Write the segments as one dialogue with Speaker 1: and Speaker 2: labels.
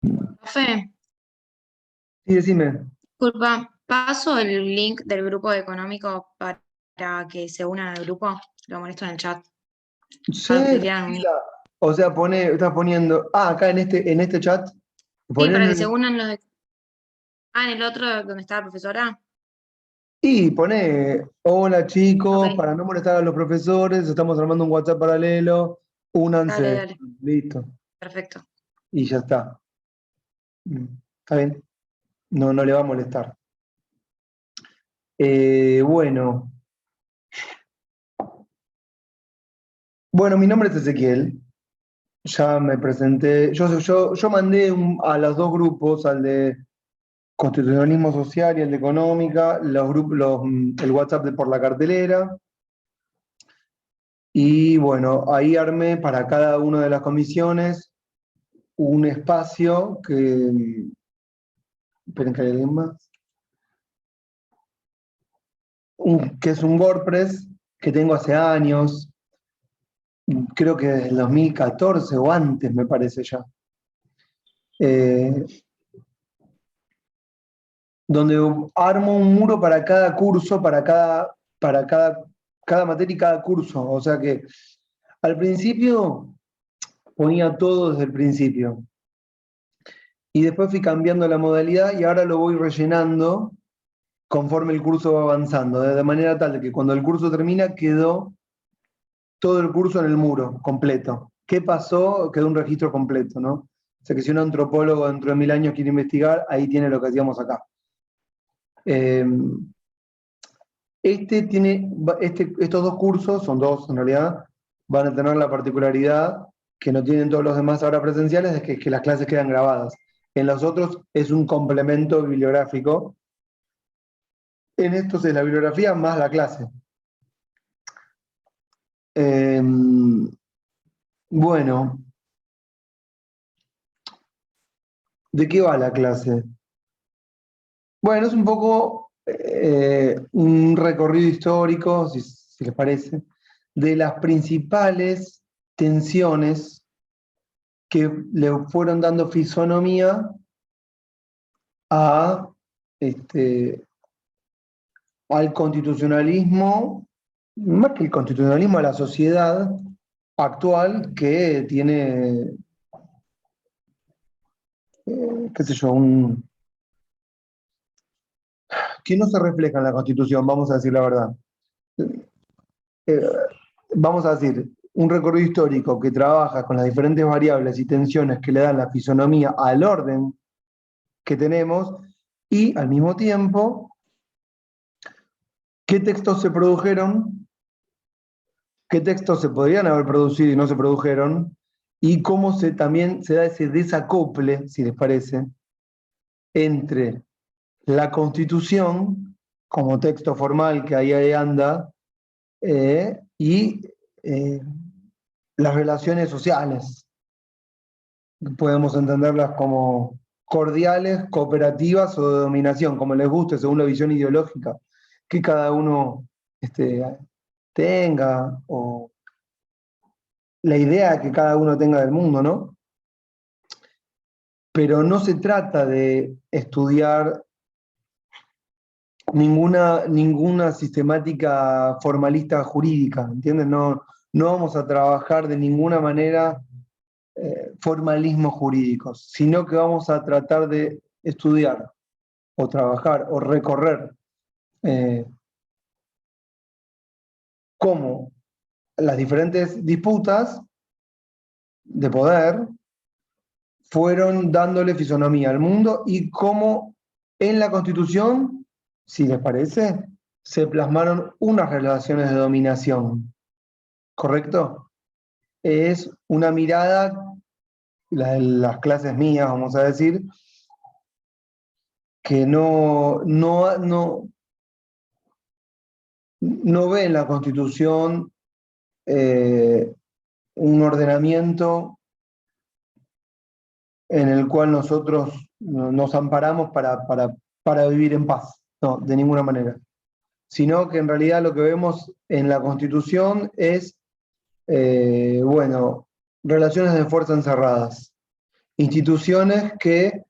Speaker 1: Profe,
Speaker 2: Sí, decime.
Speaker 1: disculpa, paso el link del grupo económico para que se unan al grupo. Lo molesto en el chat.
Speaker 2: Sí,
Speaker 1: Para los que quieran unir.
Speaker 2: tranquila. O sea, estás poniendo. Ah, acá en este chat.
Speaker 1: Sí, para
Speaker 2: Ponen
Speaker 1: que se unan los de. Ah, en el otro donde está la profesora.
Speaker 2: y pone, hola
Speaker 1: Ok,
Speaker 2: chicos, para no molestar a los profesores, estamos armando un WhatsApp paralelo,
Speaker 1: dale,
Speaker 2: únanse.
Speaker 1: dale.
Speaker 2: Listo.
Speaker 1: Perfecto.
Speaker 2: Y ya está. Mm, ¿Está bien? No, no le va a molestar. Bueno. Bueno, mi nombre es Ezequiel. Ya me presenté. Yo mandé a los dos grupos, al de Constitucionalismo Social y el de Económica, el WhatsApp por la cartelera. Y bueno, ahí armé para cada una de las comisiones un espacio esperen que hay alguien más, que es un WordPress que tengo hace años, creo que desde el 2014 o antes me parece ya, eh, donde armo un muro para cada curso, cada materia y cada curso. O sea que al principio ponía todo desde el principio. Y después fui cambiando la modalidad y ahora lo voy rellenando conforme el curso va avanzando, de manera tal de que cuando el curso termina quedó todo el curso en el muro, completo. ¿Qué pasó? Quedó un registro completo, ¿no? O sea que si un antropólogo dentro de 1000 años quiere investigar, ahí tiene lo que hacíamos acá. Eh, estos dos cursos, son dos en realidad, van a tener la particularidad que no tienen todos los demás ahora presenciales, es que las clases quedan grabadas. En los otros es un complemento bibliográfico. En estos es la bibliografía más la clase. Eh, bueno, ¿de qué va la clase? Bueno, es un poco un recorrido histórico, si les parece, de las principales tensiones que le fueron dando fisonomía a, este, al constitucionalismo, más que el constitucionalismo, a la sociedad actual que tiene, qué sé yo, que no se refleja en la Constitución, vamos a decir la verdad. Eh, Vamos a decir, un recorrido histórico que trabaja con las diferentes variables y tensiones que le dan la fisonomía al orden que tenemos y al mismo tiempo, qué textos se produjeron, qué textos se podrían haber producido y no se produjeron, y cómo también se da ese desacople, si les parece, entre la Constitución como texto formal que ahí anda y eh, las relaciones sociales. Podemos entenderlas como cordiales, cooperativas o de dominación, como les guste, según la visión ideológica que cada uno tenga, o la idea que cada uno tenga del mundo, ¿no? Pero no se trata de estudiar ninguna sistemática formalista jurídica, ¿entienden? No, no vamos a trabajar de ninguna manera formalismos jurídicos, sino que vamos a tratar de estudiar o trabajar o recorrer eh, cómo las diferentes disputas de poder fueron dándole fisonomía al mundo y cómo en la Constitución, si les parece, se plasmaron unas relaciones de dominación, ¿correcto? Es una mirada, la de las clases mías, vamos a decir, que no ve en la Constitución eh, un ordenamiento en el cual nosotros nos amparamos para vivir en paz, no, de ninguna manera. Sino que en realidad lo que vemos en la Constitución es, bueno, relaciones de fuerza encerradas. instituciones que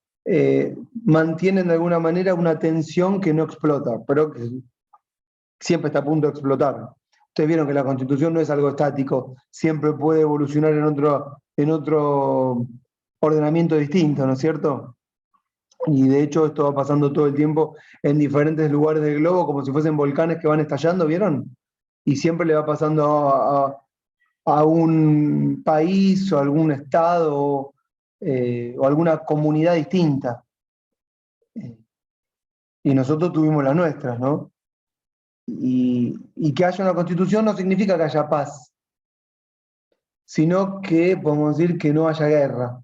Speaker 2: mantienen de alguna manera una tensión que no explota, pero que siempre está a punto de explotar. Ustedes vieron que la Constitución no es algo estático, siempre puede evolucionar en otro ordenamiento distinto, ¿no es cierto? Y de hecho esto va pasando todo el tiempo en diferentes lugares del globo, como si fuesen volcanes que van estallando, ¿vieron? Y siempre le va pasando a un país o algún estado o alguna comunidad distinta. Y nosotros tuvimos las nuestras, ¿no? Y que haya una constitución no significa que haya paz, sino que podemos decir que no haya guerra.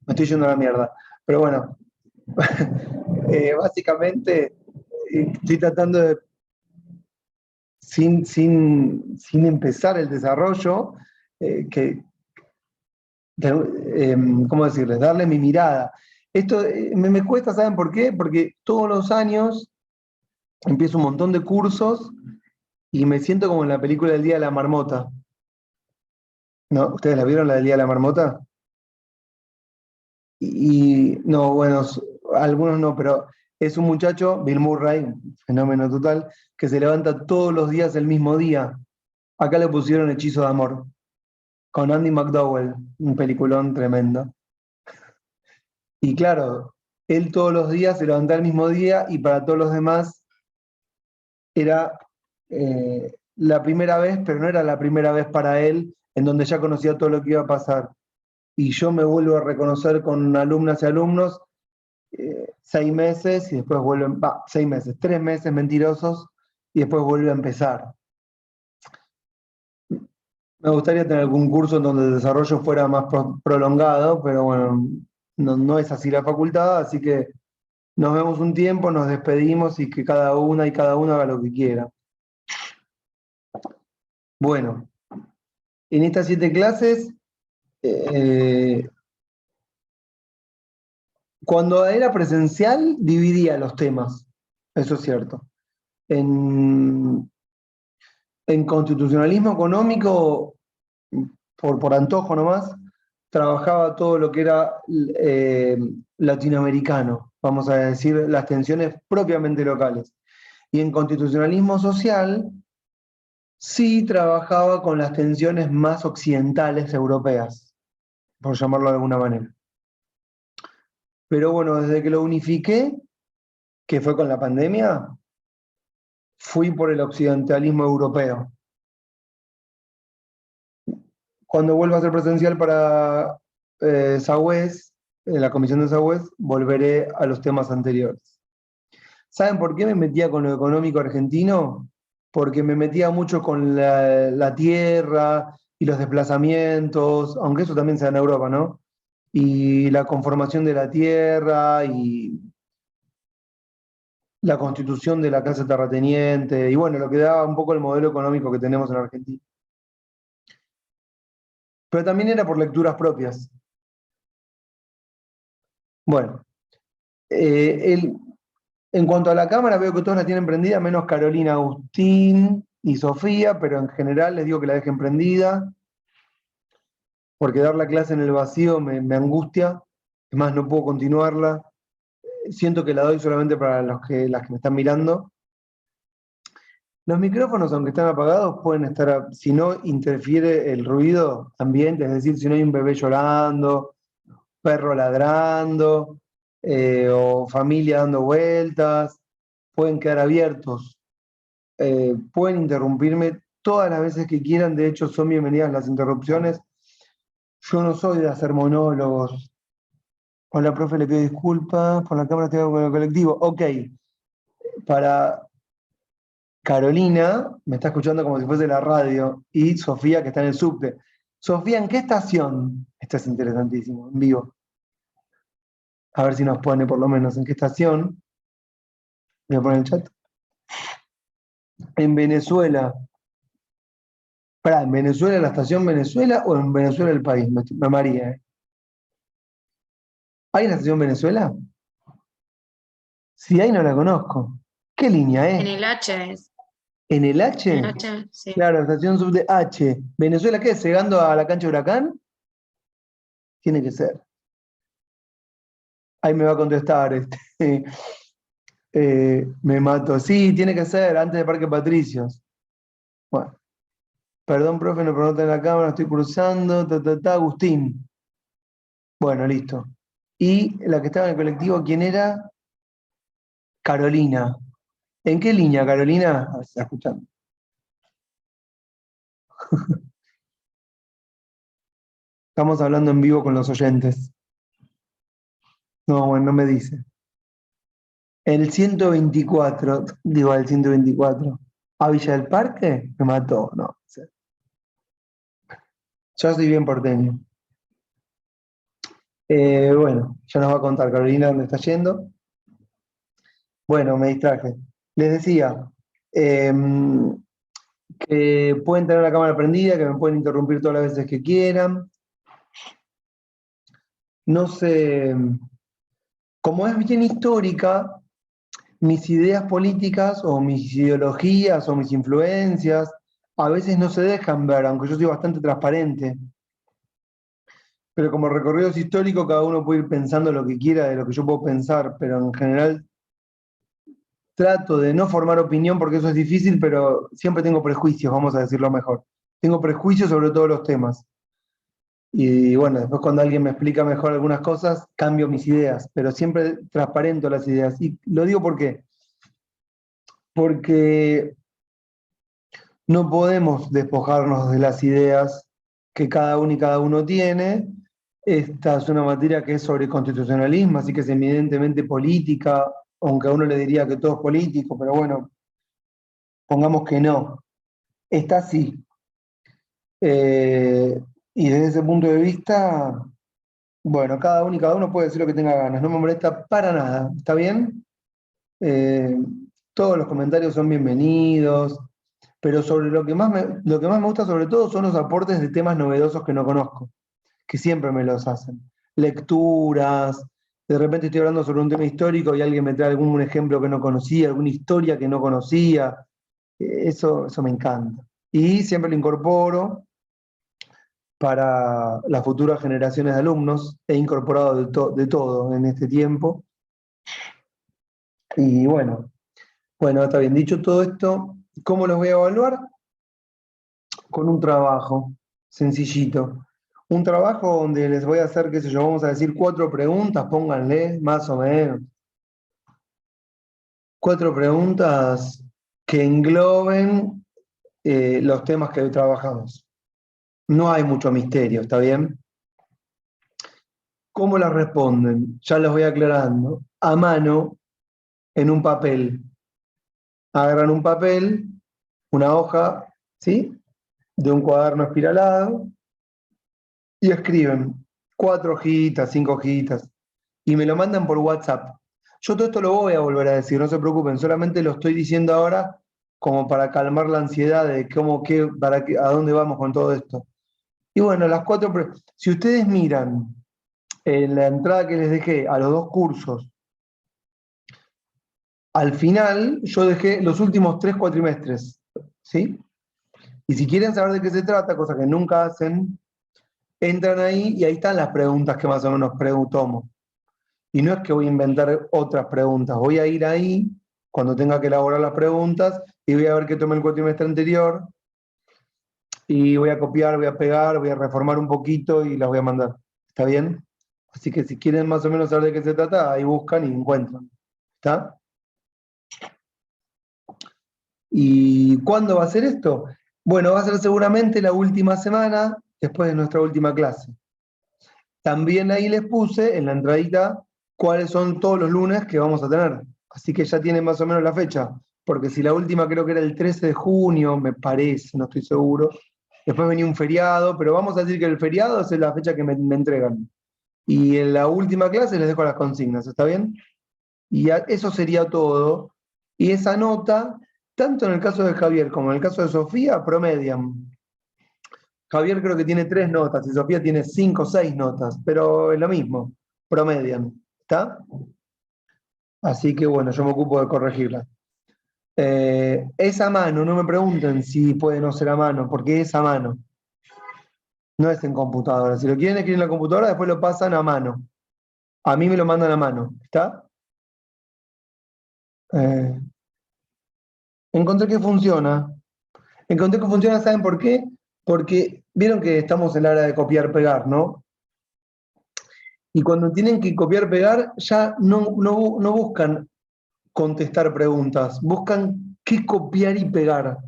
Speaker 2: Me estoy yendo a la mierda. Pero bueno, básicamente estoy tratando de, sin empezar el desarrollo, que, ¿cómo decirles? Darle mi mirada. Esto me cuesta, ¿saben por qué? Porque todos los años empiezo un montón de cursos y me siento como en la película del Día de la Marmota. ¿No? ¿Ustedes la vieron, la del Día de la Marmota? Y no, bueno, algunos no, pero es un muchacho, Bill Murray, un fenómeno total, que se levanta todos los días el mismo día. Acá le pusieron Hechizo de Amor, con Andy McDowell, un peliculón tremendo. Y claro, él todos los días se levantaba el mismo día y para todos los demás era la primera vez, pero no era la primera vez para él, en donde ya conocía todo lo que iba a pasar. Y yo me vuelvo a reconocer con alumnas y alumnos 6 meses y después vuelven, 6 meses, 3 meses mentirosos y después vuelve a empezar. Me gustaría tener algún curso en donde el desarrollo fuera más prolongado, pero bueno, no es así la facultad, así que nos vemos un tiempo, nos despedimos y que cada una y cada uno haga lo que quiera. Bueno, en estas 7 clases, eh, cuando era presencial, dividía los temas, eso es cierto. En constitucionalismo económico, por antojo nomás, trabajaba todo lo que era eh, latinoamericano, vamos a decir, las tensiones propiamente locales. Y en constitucionalismo social, sí trabajaba con las tensiones más occidentales europeas, por llamarlo de alguna manera. Pero bueno, desde que lo unifiqué, que fue con la pandemia, fui por el occidentalismo europeo. Cuando vuelva a ser presencial para SAUES, la comisión de SAUES, volveré a los temas anteriores. ¿Saben por qué me metía con lo económico argentino? Porque me metía mucho con la tierra y los desplazamientos, aunque eso también sea en Europa, ¿no? Y la conformación de la tierra y la constitución de la clase terrateniente, y bueno, lo que daba un poco el modelo económico que tenemos en Argentina. Pero también era por lecturas propias. Bueno, en cuanto a la cámara, veo que todos la tienen prendida, menos Carolina, Agustín y Sofía, pero en general les digo que la dejen prendida, porque dar la clase en el vacío me angustia, es más, no puedo continuarla. Siento que la doy solamente para las que me están mirando. Los micrófonos, aunque están apagados, pueden estar, si no interfiere el ruido ambiente, es decir, si no hay un bebé llorando, perro ladrando, o familia dando vueltas, pueden quedar abiertos. Pueden interrumpirme todas las veces que quieran, de hecho son bienvenidas las interrupciones. Yo no soy de hacer monólogos. Hola, profe, le pido disculpas, por la cámara estoy con el colectivo. Ok, para Carolina, me está escuchando como si fuese la radio, y Sofía, que está en el subte. Sofía, ¿en qué estación? Esto es interesantísimo, en vivo. A ver si nos pone por lo menos en qué estación. Voy a poner el chat. En Venezuela. ¿En Venezuela, la estación Venezuela o en Venezuela el país? Me maría, ¿eh? ¿Hay una estación Venezuela? Si hay, no la conozco. ¿Qué línea
Speaker 1: En
Speaker 2: es?
Speaker 1: el H es.
Speaker 2: ¿En el
Speaker 1: En
Speaker 2: H?
Speaker 1: H, sí.
Speaker 2: Claro, estación subte H. ¿Venezuela qué? ¿Llegando a la cancha de Huracán? Tiene que ser. Ahí me va a contestar. Me mato. Sí, tiene que ser, antes de Parque Patricios. Bueno, perdón, profe, no pregunta en la cámara, estoy cruzando. Agustín. Bueno, listo. Y la que estaba en el colectivo, ¿quién era? Carolina. ¿En qué línea, Carolina? A ver si está escuchando. Estamos hablando en vivo con los oyentes. No, bueno, no me dice. El 124, digo el 124. ¿A Villa del Parque? Me mató, no. Yo soy bien porteño. Bueno, ya nos va a contar Carolina dónde está yendo. Bueno, me distraje. Les decía que pueden tener la cámara prendida, que me pueden interrumpir todas las veces que quieran. No sé, como es bien histórica, mis ideas políticas o mis ideologías o mis influencias a veces no se dejan ver, aunque yo soy bastante transparente. Pero como recorrido es histórico, cada uno puede ir pensando lo que quiera de lo que yo puedo pensar, pero en general trato de no formar opinión porque eso es difícil, pero siempre tengo prejuicios, vamos a decirlo mejor. Tengo prejuicios sobre todos los temas. Y bueno, después cuando alguien me explica mejor algunas cosas, cambio mis ideas, pero siempre transparento las ideas. Y lo digo ¿por qué? Porque no podemos despojarnos de las ideas que cada uno y cada uno tiene. Esta es una materia que es sobre constitucionalismo, así que es evidentemente política, aunque a uno le diría que todo es político, pero bueno, pongamos que no. Está así. Y desde ese punto de vista, bueno, cada uno y cada uno puede decir lo que tenga ganas, no me molesta para nada, ¿está bien? Eh, Todos los comentarios son bienvenidos, pero sobre lo que más me gusta sobre todo son los aportes de temas novedosos que no conozco, que siempre me los hacen. Lecturas, de repente estoy hablando sobre un tema histórico y alguien me trae algún ejemplo que no conocía, alguna historia que no conocía, eso me encanta. Y siempre lo incorporo para las futuras generaciones de alumnos, he incorporado de todo en este tiempo. Y bueno, está bien. Dicho todo esto, ¿cómo los voy a evaluar? Con un trabajo sencillito. Un trabajo donde les voy a hacer, qué sé yo, vamos a decir 4 preguntas, pónganle, más o menos. 4 preguntas que engloben los temas que hoy trabajamos. No hay mucho misterio, ¿está bien? ¿Cómo las responden? Ya los voy aclarando. A mano, en un papel. Agarran un papel, una hoja, ¿sí? De un cuaderno espiralado y escriben 4 hojitas, 5 hojitas y me lo mandan por WhatsApp. Yo todo esto lo voy a volver a decir, no se preocupen, solamente lo estoy diciendo ahora como para calmar la ansiedad de a dónde vamos con todo esto. Y bueno, si ustedes miran en la entrada que les dejé a los 2 cursos, al final yo dejé los últimos 3 cuatrimestres, ¿sí? Y si quieren saber de qué se trata, cosa que nunca hacen, entran ahí y ahí están las preguntas que más o menos tomo. Y no es que voy a inventar otras preguntas, voy a ir ahí cuando tenga que elaborar las preguntas y voy a ver qué tomé el cuatrimestre anterior y voy a copiar, voy a pegar, voy a reformar un poquito y las voy a mandar. ¿Está bien? Así que si quieren más o menos saber de qué se trata, ahí buscan y encuentran. ¿Está? ¿Y cuándo va a ser esto? Bueno, va a ser seguramente la última semana después de nuestra última clase. También ahí les puse en la entradita cuáles son todos los lunes que vamos a tener. Así que ya tienen más o menos la fecha. Porque si la última creo que era el 13 de junio, me parece, no estoy seguro. Después venía un feriado, pero vamos a decir que el feriado es la fecha que me entregan. Y en la última clase les dejo las consignas, ¿está bien? Y eso sería todo. Y esa nota, tanto en el caso de Javier como en el caso de Sofía, promedian. Javier creo que tiene 3 notas y Sofía tiene 5 o 6 notas, pero es lo mismo, promedian, ¿está? Así que bueno, yo me ocupo de corregirla. Es a mano, no me pregunten si puede no ser a mano, porque es a mano, no es en computadora. Si lo quieren escribir en la computadora, después lo pasan a mano. A mí me lo mandan a mano, ¿está? Eh, encontré que funciona. Encontré que funciona, ¿saben por qué? Porque vieron que estamos en la hora de copiar-pegar, ¿no? Y cuando tienen que copiar-pegar, ya no buscan contestar preguntas, buscan qué copiar y pegar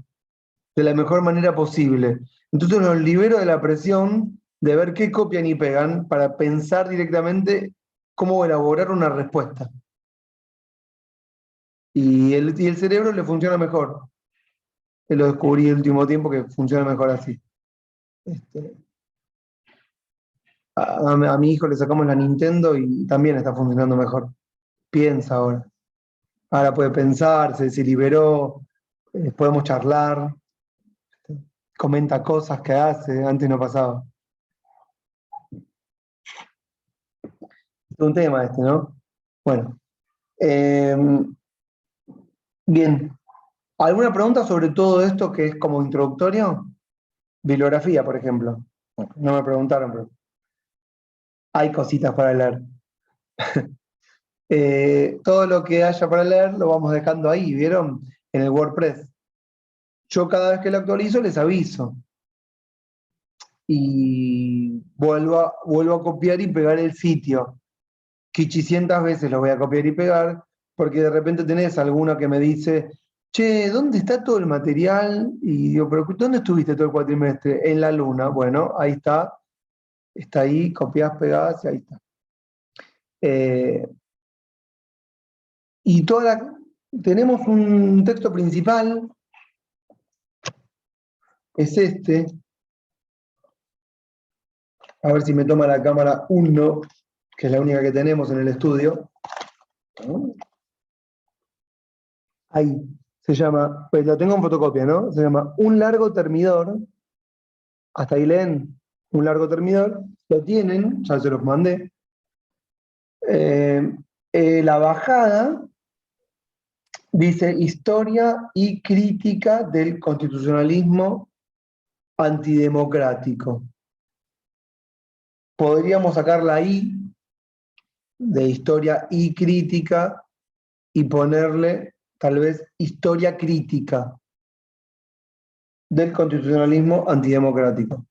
Speaker 2: de la mejor manera posible. Entonces los libero de la presión de ver qué copian y pegan para pensar directamente cómo elaborar una respuesta. Y el cerebro le funciona mejor. Lo descubrí en el último tiempo que funciona mejor así. Este, a mi hijo le sacamos la Nintendo y también está funcionando mejor. Piensa ahora. Ahora puede pensar, se liberó, podemos charlar, comenta cosas que hace, antes no pasaba. Es un tema este, ¿no? Bueno. Bien. ¿Alguna pregunta sobre todo esto que es como introductorio? Bibliografía, por ejemplo. No me preguntaron, pero hay cositas para leer. Todo lo que haya para leer lo vamos dejando ahí, ¿vieron? En el WordPress. Yo cada vez que lo actualizo les aviso. Y vuelvo a copiar y pegar el sitio. 500 veces lo voy a copiar y pegar, porque de repente tenés alguno que me dice, che, ¿dónde está todo el material? Y digo, pero ¿dónde estuviste todo el cuatrimestre? En la luna. Bueno, ahí está ahí, copias, pegadas y ahí está. Y tenemos un texto principal, es este. A ver si me toma la cámara 1, que es la única que tenemos en el estudio. Ahí, se llama, pues lo tengo en fotocopia, ¿no? Se llama Un largo termidor. Hasta ahí leen Un largo termidor. Lo tienen, ya se los mandé. La bajada dice Historia y crítica del constitucionalismo antidemocrático. Podríamos sacar la I de historia y crítica y ponerle tal vez historia crítica del constitucionalismo antidemocrático.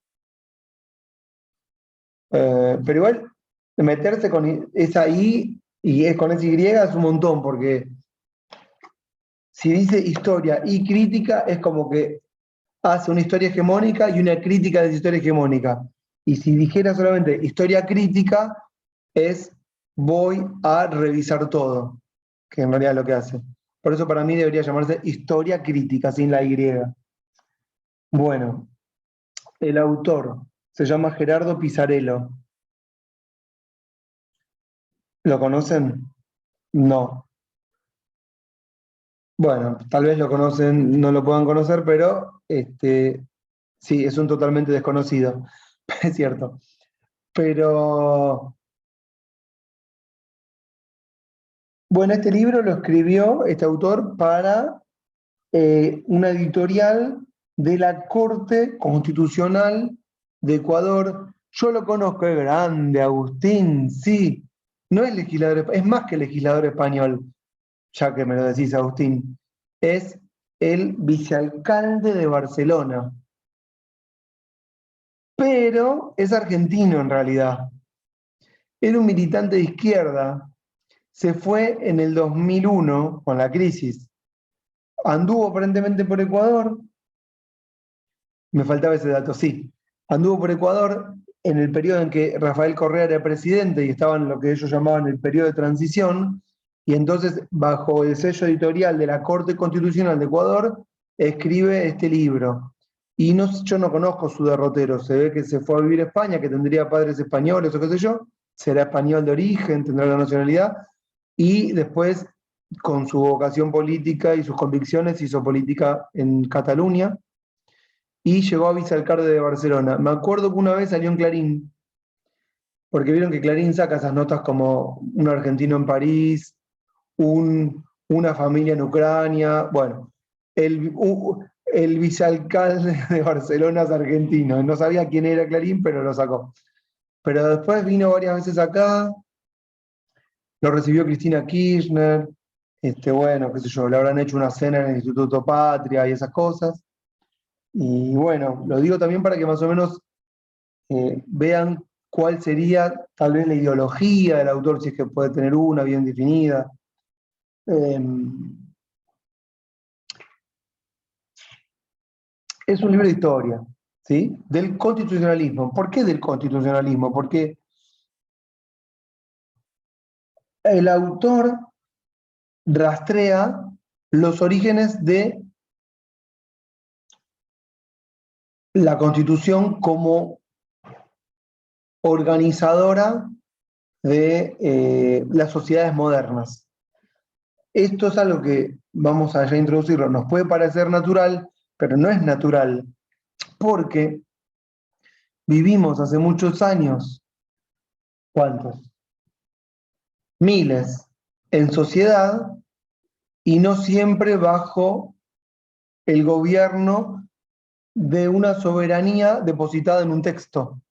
Speaker 2: Pero igual, meterse con esa I y con esa Y es un montón, porque si dice historia y crítica, es como que hace una historia hegemónica y una crítica de esa historia hegemónica. Y si dijera solamente historia crítica, es voy a revisar todo, que en realidad es lo que hace. Por eso para mí debería llamarse historia crítica, sin la Y. Bueno, el autor se llama Gerardo Pisarello. ¿Lo conocen? No. Bueno, tal vez lo conocen, no lo puedan conocer, pero sí, es un totalmente desconocido, es cierto. Pero bueno, este libro lo escribió este autor para una editorial de la Corte Constitucional de Ecuador. Yo lo conozco, es grande, Agustín, sí. No es legislador, es más que legislador español, ya que me lo decís, Agustín. Es el vicealcalde de Barcelona. Pero es argentino en realidad. Era un militante de izquierda. Se fue en el 2001 con la crisis. Anduvo aparentemente por Ecuador. Me faltaba ese dato, sí. Anduvo por Ecuador en el periodo en que Rafael Correa era presidente y estaba en lo que ellos llamaban el periodo de transición, y entonces, bajo el sello editorial de la Corte Constitucional de Ecuador, escribe este libro. Y yo no conozco su derrotero, se ve que se fue a vivir a España, que tendría padres españoles o qué sé yo, será español de origen, tendrá la nacionalidad, y después, con su vocación política y sus convicciones, hizo política en Cataluña, y llegó a vicealcalde de Barcelona. Me acuerdo que una vez salió en Clarín, porque vieron que Clarín saca esas notas como un argentino en París, una familia en Ucrania, bueno, el vicealcalde de Barcelona es argentino. No sabía quién era Clarín, pero lo sacó. Pero después vino varias veces acá, lo recibió Cristina Kirchner, bueno, qué sé yo, le habrán hecho una cena en el Instituto Patria y esas cosas. Y bueno, lo digo también para que más o menos vean cuál sería tal vez la ideología del autor, si es que puede tener una bien definida. Es un libro de historia, ¿sí? Del constitucionalismo. ¿Por qué del constitucionalismo? Porque el autor rastrea los orígenes de la Constitución como organizadora de las sociedades modernas. Esto es algo que vamos a ya introducirlo. Nos puede parecer natural, pero no es natural, porque vivimos hace muchos años, ¿cuántos? Miles, en sociedad y no siempre bajo el gobierno de una soberanía depositada en un texto.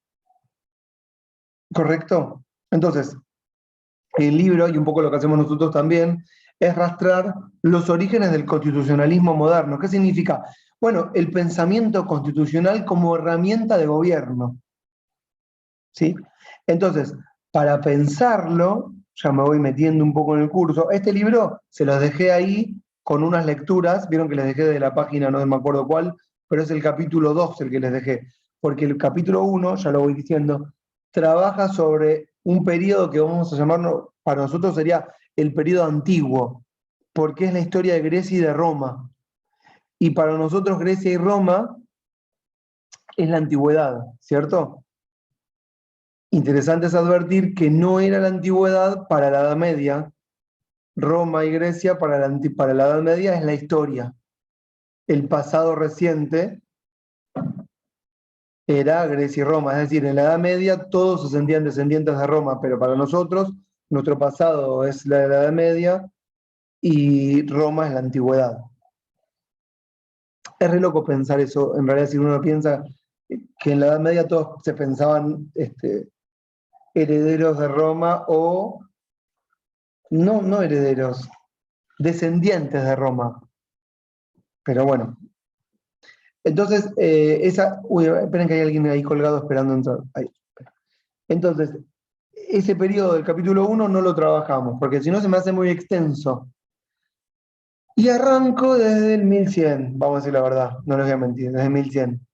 Speaker 2: ¿Correcto? Entonces, el libro, y un poco lo que hacemos nosotros también, es rastrear los orígenes del constitucionalismo moderno. ¿Qué significa? Bueno, el pensamiento constitucional como herramienta de gobierno. ¿Sí? Entonces, para pensarlo, ya me voy metiendo un poco en el curso, este libro se los dejé ahí con unas lecturas, vieron que les dejé de la página, no me acuerdo cuál, pero es el capítulo 2 el que les dejé, porque el capítulo 1, ya lo voy diciendo, trabaja sobre un periodo que vamos a llamarlo, para nosotros sería el periodo antiguo, porque es la historia de Grecia y de Roma. Y para nosotros Grecia y Roma es la antigüedad, ¿cierto? Interesante es advertir que no era la antigüedad para la Edad Media. Roma y Grecia para la Edad Media es la historia. El pasado reciente era Grecia y Roma. Es decir, en la Edad Media todos se sentían descendientes de Roma, pero para nosotros nuestro pasado es la Edad Media y Roma es la antigüedad. Es re loco pensar eso. En realidad, si uno piensa que en la Edad Media todos se pensaban herederos de Roma o no herederos, descendientes de Roma. Pero bueno. Entonces, esperen que hay alguien ahí colgado esperando entrar. Ahí. Entonces, ese periodo del capítulo 1 no lo trabajamos, porque si no se me hace muy extenso. Y arranco desde el 1100, vamos a decir la verdad, no les voy a mentir, desde el 1100.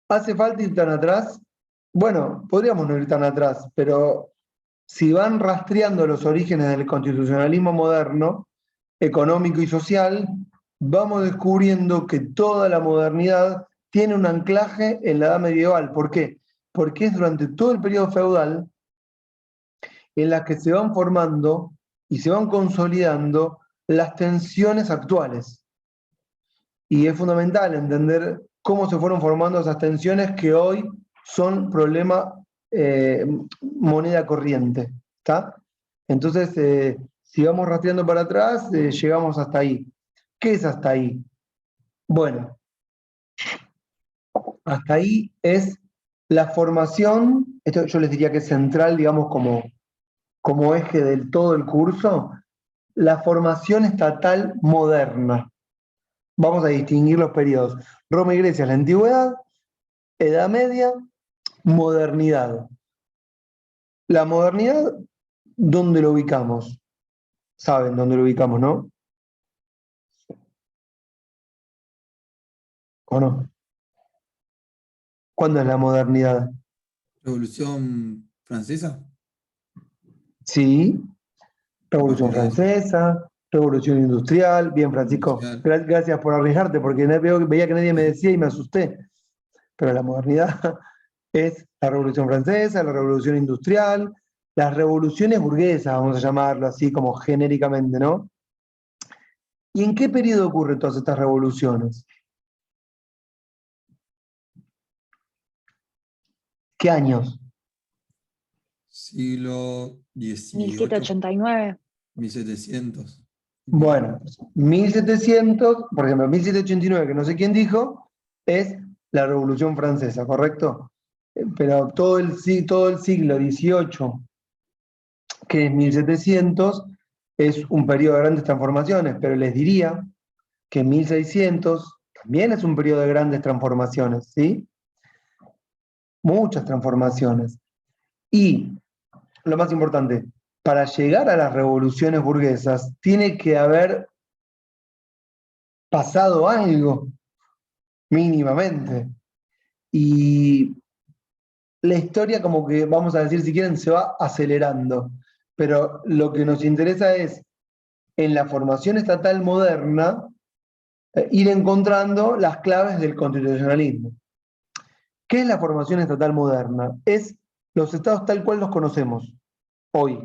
Speaker 2: ¿Hace falta ir tan atrás? Bueno, podríamos no ir tan atrás, pero si van rastreando los orígenes del constitucionalismo moderno, económico y social, vamos descubriendo que toda la modernidad tiene un anclaje en la edad medieval. ¿Por qué? Porque es durante todo el periodo feudal en la que se van formando y se van consolidando las tensiones actuales. Y es fundamental entender cómo se fueron formando esas tensiones que hoy son problema moneda corriente. ¿Está? Entonces, si vamos rastreando para atrás, llegamos hasta ahí. ¿Qué es hasta ahí? Bueno, hasta ahí es la formación, esto yo les diría que es central, digamos, como eje del todo el curso, la formación estatal moderna. Vamos a distinguir los periodos. Roma y Grecia, la antigüedad, Edad Media, modernidad. La modernidad, ¿dónde lo ubicamos? Saben dónde lo ubicamos, ¿no? ¿O no? ¿Cuándo es la modernidad?
Speaker 3: Revolución Francesa.
Speaker 2: Sí,
Speaker 3: A
Speaker 2: Revolución
Speaker 3: partir de ahí,
Speaker 2: Francesa, Revolución Industrial. Bien, Francisco,
Speaker 3: industrial.
Speaker 2: gracias por arriesgarte, porque veía que nadie me decía y me asusté. Pero la modernidad es la Revolución Francesa, la Revolución Industrial, las revoluciones burguesas, vamos a llamarlo así como genéricamente, ¿no? ¿Y en qué periodo ocurren todas estas revoluciones? ¿Qué años?
Speaker 3: Siglo XVIII,
Speaker 4: 1789.
Speaker 3: 1700.
Speaker 2: Bueno, 1700, por ejemplo, 1789, que no sé quién dijo, es la Revolución Francesa, ¿correcto? Pero todo el siglo XVIII, que es 1700, es un periodo de grandes transformaciones, pero les diría que 1600 también es un periodo de grandes transformaciones, ¿sí? Muchas transformaciones. Y lo más importante, para llegar a las revoluciones burguesas, tiene que haber pasado algo, mínimamente. Y la historia, como que, vamos a decir, si quieren, se va acelerando. Pero lo que nos interesa es, en la formación estatal moderna, ir encontrando las claves del constitucionalismo. ¿Qué es la formación estatal moderna? Es los estados tal cual los conocemos hoy,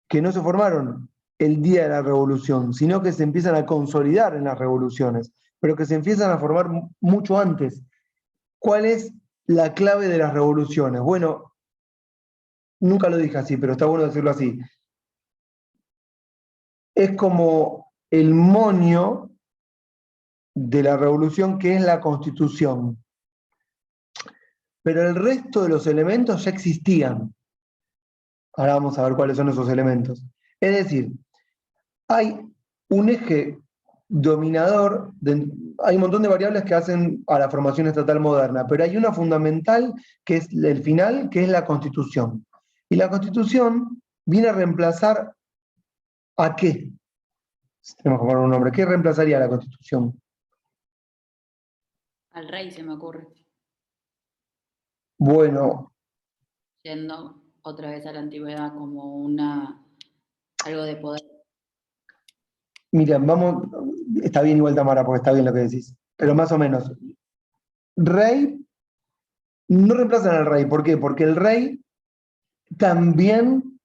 Speaker 2: que no se formaron el día de la revolución, sino que se empiezan a consolidar en las revoluciones, pero que se empiezan a formar mucho antes. ¿Cuál es la clave de las revoluciones? Bueno, nunca lo dije así, pero está bueno decirlo así. Es como el moño de la revolución, que es la Constitución. Pero el resto de los elementos ya existían. Ahora vamos a ver cuáles son esos elementos. Es decir, hay un eje dominador, hay un montón de variables que hacen a la formación estatal moderna, pero hay una fundamental que es el final, que es la Constitución. Y la Constitución viene a reemplazar ¿a qué? Tenemos que poner un nombre. ¿Qué reemplazaría a la Constitución?
Speaker 4: Al rey se me ocurre,
Speaker 2: Bueno,
Speaker 4: yendo otra vez a la antigüedad como algo de poder.
Speaker 2: mira, vamos, está bien igual Tamara, porque está bien lo que decís, pero más o menos. Rey, no reemplazan al rey. ¿Por qué? Porque el rey también,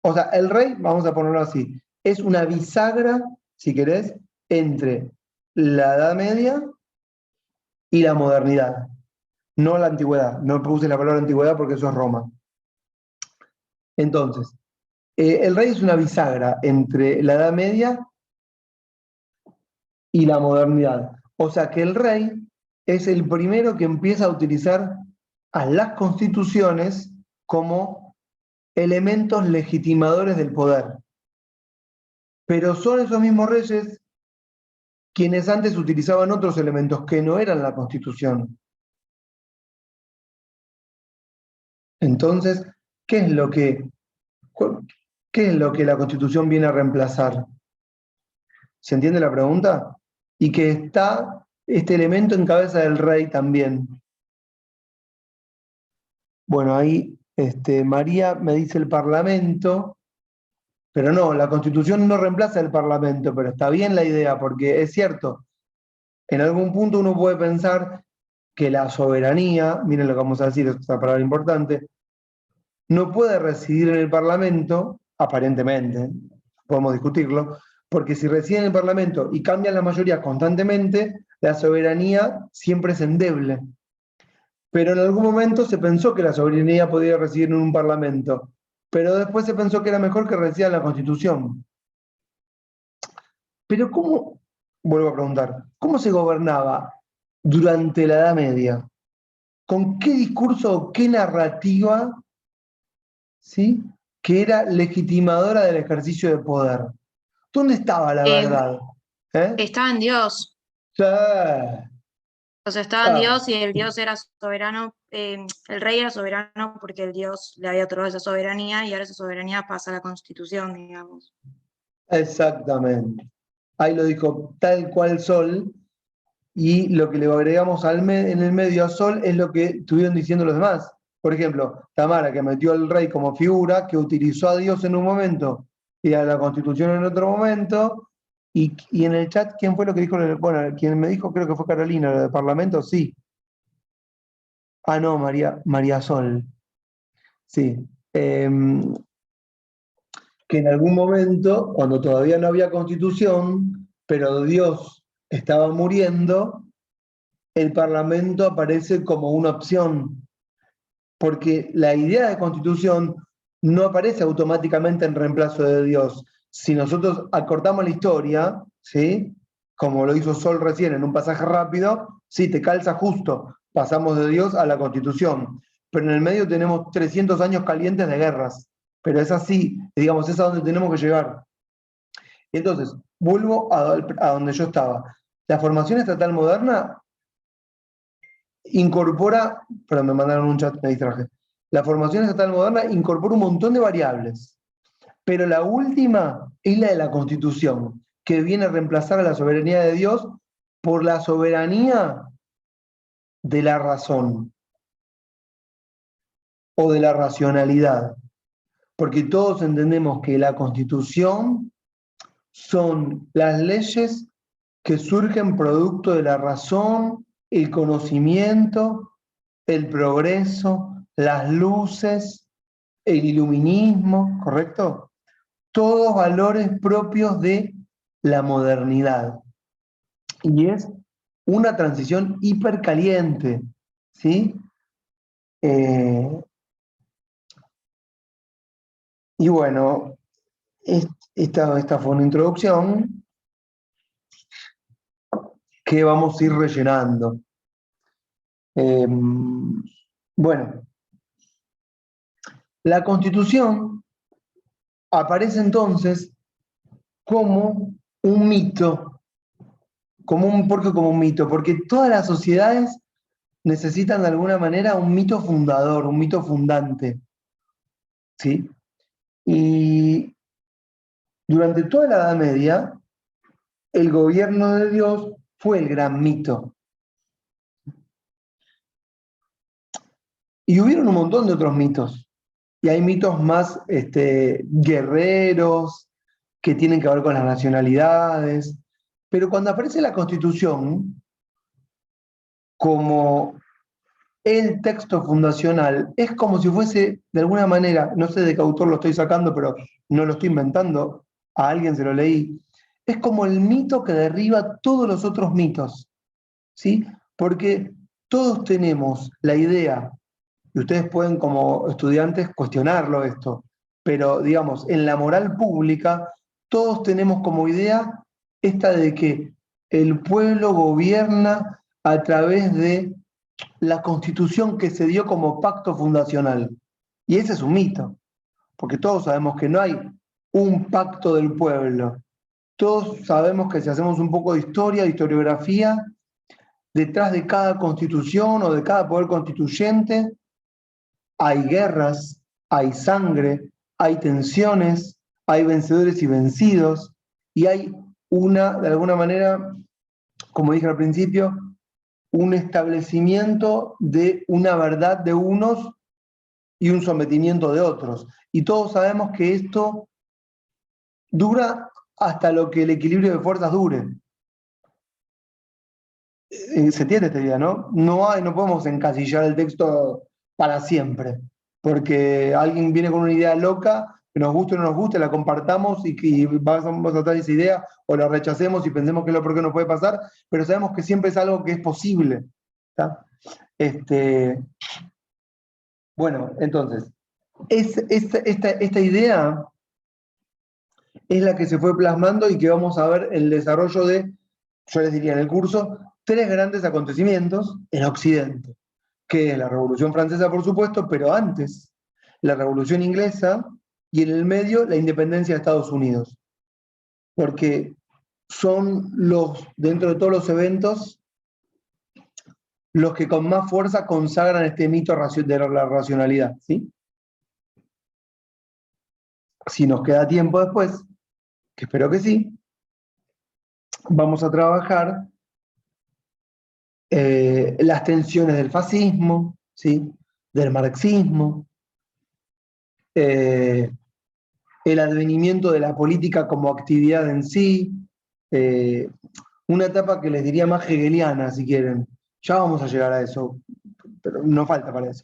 Speaker 2: o sea, el rey, vamos a ponerlo así, es una bisagra, si querés, entre la Edad Media y la modernidad, no la antigüedad. No puse la palabra antigüedad porque eso es Roma. Entonces, el rey es una bisagra entre la Edad Media y la modernidad. O sea que el rey es el primero que empieza a utilizar a las constituciones como elementos legitimadores del poder. Pero son esos mismos reyes quienes antes utilizaban otros elementos que no eran la Constitución. Entonces, ¿qué es lo que la Constitución viene a reemplazar? ¿Se entiende la pregunta? Y que está este elemento en cabeza del rey también. Bueno, ahí María me dice el Parlamento, pero no, la Constitución no reemplaza el Parlamento, pero está bien la idea, porque es cierto, en algún punto uno puede pensar que la soberanía, miren lo que vamos a decir, es una palabra importante, no puede residir en el Parlamento, aparentemente, podemos discutirlo, porque si reside en el Parlamento y cambian la mayoría constantemente, la soberanía siempre es endeble. Pero en algún momento se pensó que la soberanía podía residir en un Parlamento, pero después se pensó que era mejor que residiera en la Constitución. Pero ¿cómo, vuelvo a preguntar, cómo se gobernaba durante la Edad Media? ¿Con qué discurso o qué narrativa, ¿sí?, que era legitimadora del ejercicio de poder? ¿Dónde estaba la verdad?
Speaker 1: Estaba en Dios.
Speaker 2: Sí.
Speaker 1: O sea, estaba en Dios y el Dios era soberano, el rey era soberano porque el Dios le había otorgado esa soberanía y ahora esa soberanía pasa a la Constitución, digamos.
Speaker 2: Exactamente. Ahí lo dijo tal cual Sol, y lo que le agregamos en el medio a Sol es lo que estuvieron diciendo los demás. Por ejemplo, Tamara, que metió al rey como figura, que utilizó a Dios en un momento y a la Constitución en otro momento. Y en el chat, ¿quién fue lo que dijo? Bueno, quien me dijo, creo que fue Carolina, lo del Parlamento, sí. Ah, no, María Sol. Sí. Que en algún momento, cuando todavía no había Constitución, pero Dios estaba muriendo, el Parlamento aparece como una opción, porque la idea de Constitución no aparece automáticamente en reemplazo de Dios, si nosotros acortamos la historia, ¿sí? Como lo hizo Sol recién en un pasaje rápido, sí, te calza justo. Pasamos de Dios a la Constitución. Pero en el medio tenemos 300 años calientes de guerras. Pero es así, digamos, es a donde tenemos que llegar. Y entonces, vuelvo a donde yo estaba. La formación estatal moderna incorpora, perdón, me mandaron un chat, me distraje. La formación estatal moderna incorpora un montón de variables. Pero la última es la de la Constitución, que viene a reemplazar a la soberanía de Dios por la soberanía de la razón o de la racionalidad. Porque todos entendemos que la Constitución son las leyes que surgen producto de la razón, el conocimiento, el progreso, las luces, el iluminismo, ¿correcto? Todos valores propios de la modernidad. Y es una transición hipercaliente, ¿sí? Y bueno, esta fue una introducción que vamos a ir rellenando. Bueno, la Constitución aparece entonces como un mito. ¿Por qué como un mito? Porque todas las sociedades necesitan de alguna manera un mito fundador, un mito fundante. ¿Sí? Y durante toda la Edad Media, el gobierno de Dios fue el gran mito. Y hubieron un montón de otros mitos. Y hay mitos más guerreros, que tienen que ver con las nacionalidades. Pero cuando aparece la Constitución, como el texto fundacional, es como si fuese, de alguna manera, no sé de qué autor lo estoy sacando, pero no lo estoy inventando, a alguien se lo leí, es como el mito que derriba todos los otros mitos, ¿sí? Porque todos tenemos la idea, y ustedes pueden como estudiantes cuestionarlo esto, pero digamos, en la moral pública, todos tenemos como idea esta de que el pueblo gobierna a través de la Constitución que se dio como pacto fundacional. Y ese es un mito, porque todos sabemos que no hay un pacto del pueblo. Todos sabemos que si hacemos un poco de historia, de historiografía, detrás de cada constitución o de cada poder constituyente hay guerras, hay sangre, hay tensiones, hay vencedores y vencidos, y hay de alguna manera, como dije al principio, un establecimiento de una verdad de unos y un sometimiento de otros. Y todos sabemos que esto dura hasta lo que el equilibrio de fuerzas dure. Se entiende esta idea, ¿no? No podemos encasillar el texto para siempre, porque alguien viene con una idea loca, que nos guste o no nos guste, la compartamos y vamos a tratar esa idea, o la rechacemos y pensemos que es lo peor que nos puede pasar, pero sabemos que siempre es algo que es posible. ¿Está? Bueno, entonces, esta idea es la que se fue plasmando y que vamos a ver el desarrollo de, yo les diría en el curso, 3 grandes acontecimientos en Occidente, que es la Revolución Francesa, por supuesto, pero antes, la Revolución Inglesa, y en el medio, la independencia de Estados Unidos. Porque son dentro de todos los eventos, los que con más fuerza consagran este mito de la racionalidad, ¿sí? Si nos queda tiempo después, que espero que sí, vamos a trabajar las tensiones del fascismo, ¿sí? Del marxismo, el advenimiento de la política como actividad en sí, una etapa que les diría más hegeliana, si quieren. Ya vamos a llegar a eso, pero no falta para eso.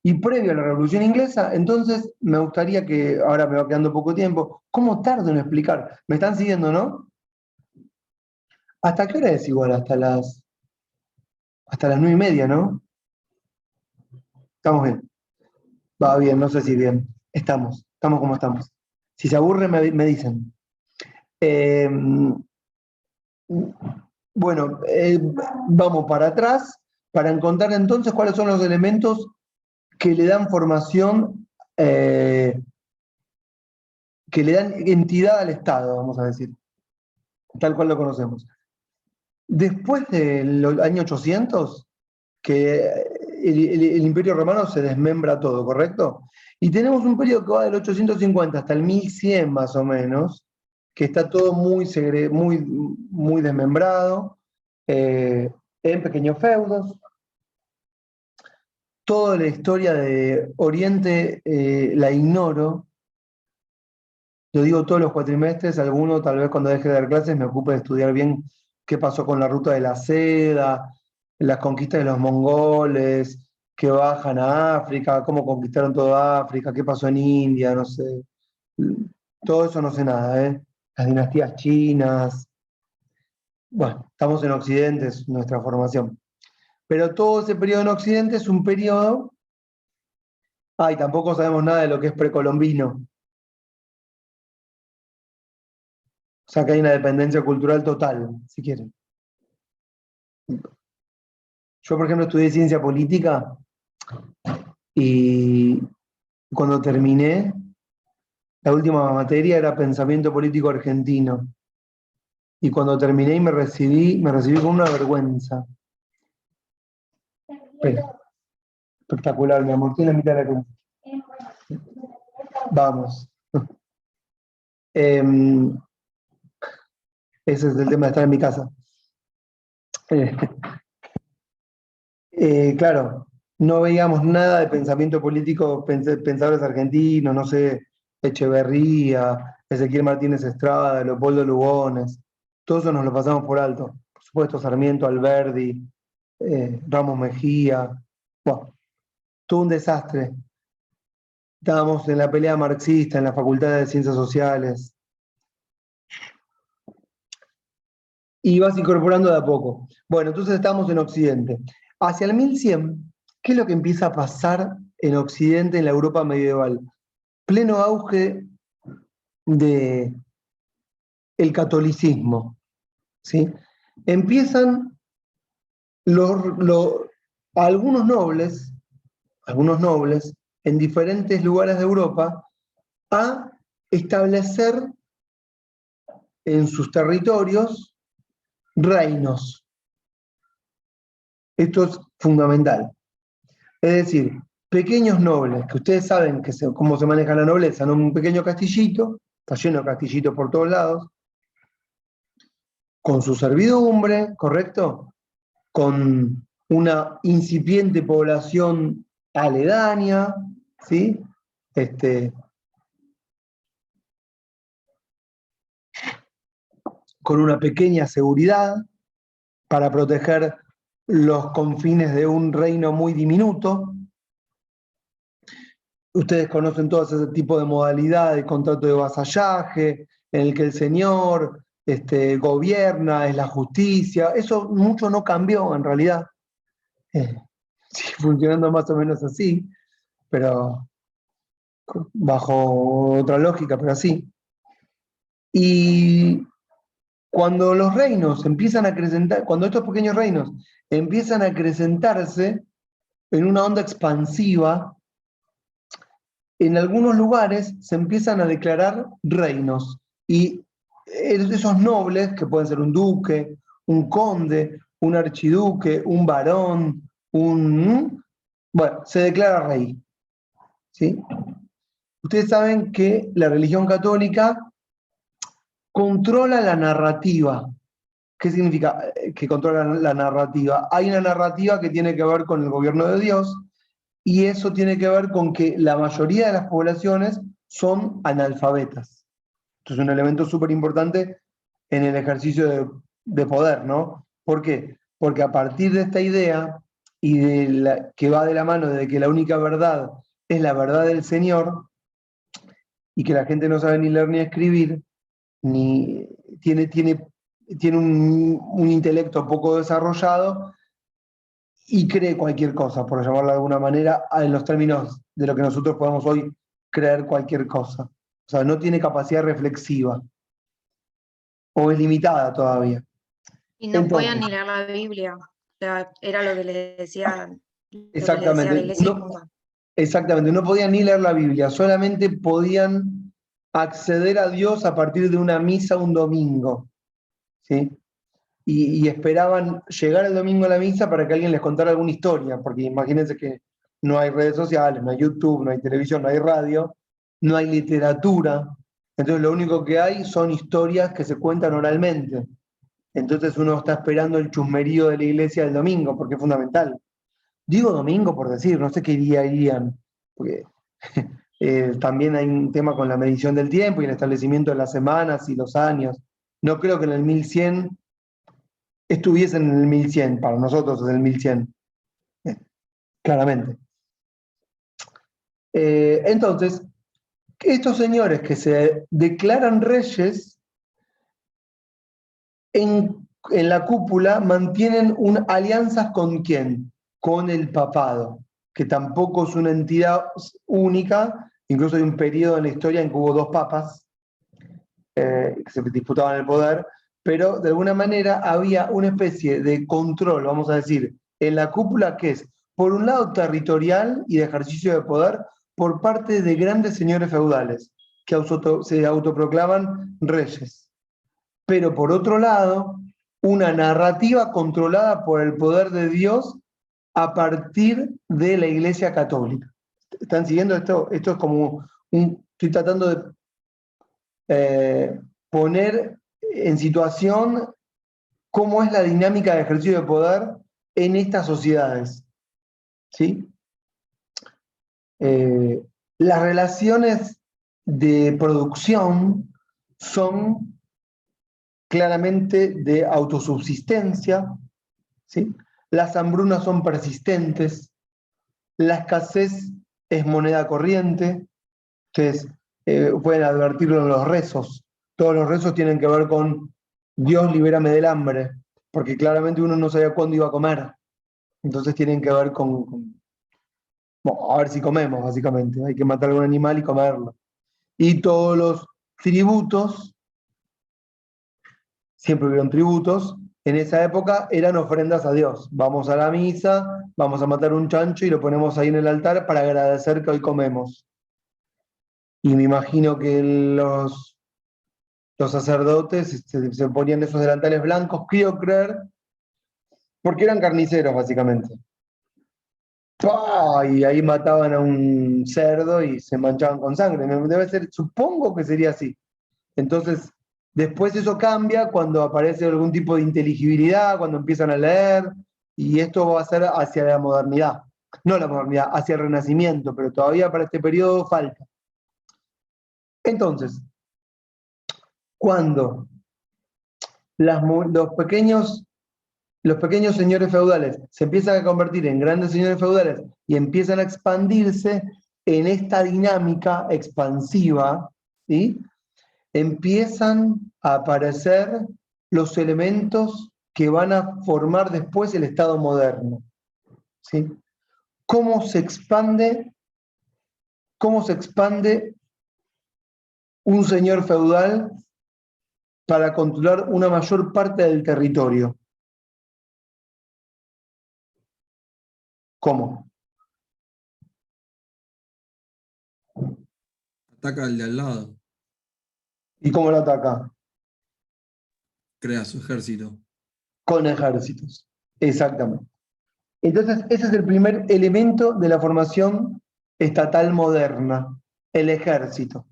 Speaker 2: Y previo a la Revolución Inglesa, entonces me gustaría que, ahora me va quedando poco tiempo, ¿cómo tardo en explicar? ¿Me están siguiendo, no? ¿Hasta qué hora es igual? Hasta las 9:30, ¿no? Estamos bien. Va bien, no sé si bien. Estamos como estamos. Si se aburren, me dicen. Bueno, vamos para atrás para encontrar entonces cuáles son los elementos que le dan formación, que le dan entidad al Estado, vamos a decir, tal cual lo conocemos. Después del año 800, que el Imperio Romano se desmembra todo, ¿correcto? Y tenemos un periodo que va del 850 hasta el 1100 más o menos, que está todo muy desmembrado, en pequeños feudos. Toda la historia de Oriente la ignoro. Lo digo todos los cuatrimestres, alguno tal vez cuando deje de dar clases me ocupe de estudiar bien qué pasó con la ruta de la seda, las conquistas de los mongoles, que bajan a África, cómo conquistaron toda África, qué pasó en India, no sé. Todo eso no sé nada, ¿eh? Las dinastías chinas. Bueno, estamos en Occidente, es nuestra formación. Pero todo ese periodo en Occidente es un periodo... y tampoco sabemos nada de lo que es precolombino. O sea que hay una dependencia cultural total, si quieren. Yo, por ejemplo, estudié ciencia política y cuando terminé, la última materia era pensamiento político argentino. Y cuando terminé y me recibí con una vergüenza. Pero, espectacular, mi amor, tiene la mitad de la cruz. Vamos. Ese es el tema de estar en mi casa. Claro, no veíamos nada de pensamiento político, pensadores argentinos, no sé, Echeverría, Ezequiel Martínez Estrada, Leopoldo Lugones, todo eso nos lo pasamos por alto. Por supuesto, Sarmiento, Alberdi, Ramos Mejía, bueno, todo un desastre. Estábamos en la pelea marxista, en la Facultad de Ciencias Sociales. Y vas incorporando de a poco. Bueno, entonces estamos en Occidente. Hacia el 1100, ¿qué es lo que empieza a pasar en Occidente, en la Europa medieval? Pleno auge del catolicismo, ¿sí? Empiezan algunos nobles en diferentes lugares de Europa a establecer en sus territorios reinos. Esto es fundamental. Es decir, pequeños nobles, que ustedes saben cómo se maneja la nobleza, ¿no? Un pequeño castillito, está lleno de castillitos por todos lados, con su servidumbre, ¿correcto? Con una incipiente población aledaña, ¿sí? Con una pequeña seguridad para proteger los confines de un reino muy diminuto. Ustedes conocen todo ese tipo de modalidad de contrato de vasallaje, en el que el señor gobierna, es la justicia. Eso mucho no cambió en realidad. Sigue funcionando más o menos así, pero bajo otra lógica, pero así. Y cuando los reinos empiezan a acrecentar, cuando estos pequeños reinos empiezan a acrecentarse en una onda expansiva, en algunos lugares se empiezan a declarar reinos. Y esos nobles, que pueden ser un duque, un conde, un archiduque, un barón, bueno, se declara rey. ¿Sí? Ustedes saben que la religión católica controla la narrativa. ¿Qué significa que controla la narrativa? Hay una narrativa que tiene que ver con el gobierno de Dios, y eso tiene que ver con que la mayoría de las poblaciones son analfabetas. Esto es un elemento súper importante en el ejercicio de poder, ¿no? ¿Por qué? Porque a partir de esta idea, y que va de la mano de que la única verdad es la verdad del Señor, y que la gente no sabe ni leer ni escribir, ni tiene un intelecto poco desarrollado, y cree cualquier cosa, por llamarlo de alguna manera, en los términos de lo que nosotros podemos hoy creer cualquier cosa. O sea, no tiene capacidad reflexiva. O es limitada todavía.
Speaker 1: Y no podían
Speaker 2: Entonces,
Speaker 1: ni leer la Biblia. O sea, era lo que les decía, la
Speaker 2: exactamente,
Speaker 1: iglesia y punto.
Speaker 2: exactamente, no podían ni leer la Biblia, solamente podían acceder a Dios a partir de una misa un domingo, ¿sí? Y esperaban llegar el domingo a la misa para que alguien les contara alguna historia, porque imagínense que no hay redes sociales, no hay YouTube, no hay televisión, no hay radio, no hay literatura, entonces lo único que hay son historias que se cuentan oralmente. Entonces uno está esperando el chusmerío de la iglesia del domingo, porque es fundamental. Digo domingo por decir, no sé qué día irían, porque también hay un tema con la medición del tiempo y el establecimiento de las semanas y los años. No creo que en el 1100 estuviesen en el 1100, para nosotros es el 1100, claramente. Entonces, estos señores que se declaran reyes, en la cúpula mantienen alianzas ¿con quién? Con el papado, que tampoco es una entidad única, incluso hay un periodo en la historia en que hubo dos papas que se disputaban el poder, pero de alguna manera había una especie de control, vamos a decir, en la cúpula que es, por un lado, territorial y de ejercicio de poder por parte de grandes señores feudales que se autoproclaman reyes. Pero por otro lado, una narrativa controlada por el poder de Dios a partir de la Iglesia Católica. ¿Están siguiendo esto? Esto es como estoy tratando de poner en situación cómo es la dinámica de ejercicio de poder en estas sociedades. ¿Sí? Las relaciones de producción son claramente de autosubsistencia, ¿sí? Las hambrunas son persistentes, la escasez es moneda corriente, ustedes pueden advertirlo en los rezos, todos los rezos tienen que ver con Dios libérame del hambre, porque claramente uno no sabía cuándo iba a comer, entonces tienen que ver bueno, a ver si comemos, básicamente, hay que matar algún animal y comerlo. Y todos los tributos, siempre hubieron tributos, en esa época eran ofrendas a Dios. Vamos a la misa, vamos a matar un chancho y lo ponemos ahí en el altar para agradecer que hoy comemos. Y me imagino que los sacerdotes se ponían esos delantales blancos, quiero creer, porque eran carniceros, básicamente. ¡Pah! Y ahí mataban a un cerdo y se manchaban con sangre. Debe ser, supongo que sería así. Entonces, después eso cambia cuando aparece algún tipo de inteligibilidad, cuando empiezan a leer, y esto va a ser hacia la modernidad. No la modernidad, hacia el Renacimiento, pero todavía para este periodo falta. Entonces, cuando los pequeños señores feudales se empiezan a convertir en grandes señores feudales y empiezan a expandirse en esta dinámica expansiva, ¿sí? Empiezan a aparecer los elementos que van a formar después el Estado moderno, ¿sí? ¿Cómo se expande un señor feudal para controlar una mayor parte del territorio? ¿Cómo?
Speaker 3: Ataca al de al lado,
Speaker 2: ¿Y cómo lo ataca?
Speaker 3: crea su ejército.
Speaker 2: Con ejércitos. Exactamente. Entonces, ese es el primer elemento de la formación estatal moderna, el ejército.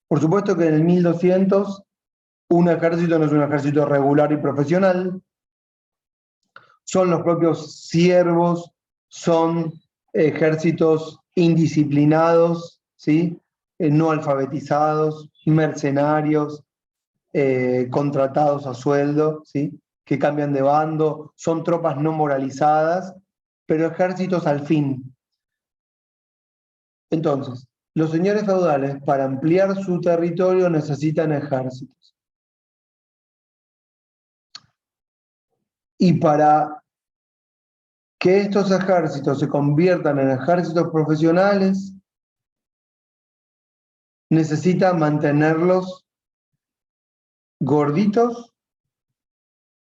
Speaker 2: Por supuesto que en el 1200 un ejército no es un ejército regular y profesional, son los propios siervos, son ejércitos indisciplinados, ¿sí? No alfabetizados, mercenarios, contratados a sueldo, ¿sí? Que cambian de bando, son tropas no moralizadas, pero ejércitos al fin. Entonces, los señores feudales, para ampliar su territorio, necesitan ejércitos. Y para que estos ejércitos se conviertan en ejércitos profesionales, necesita mantenerlos gorditos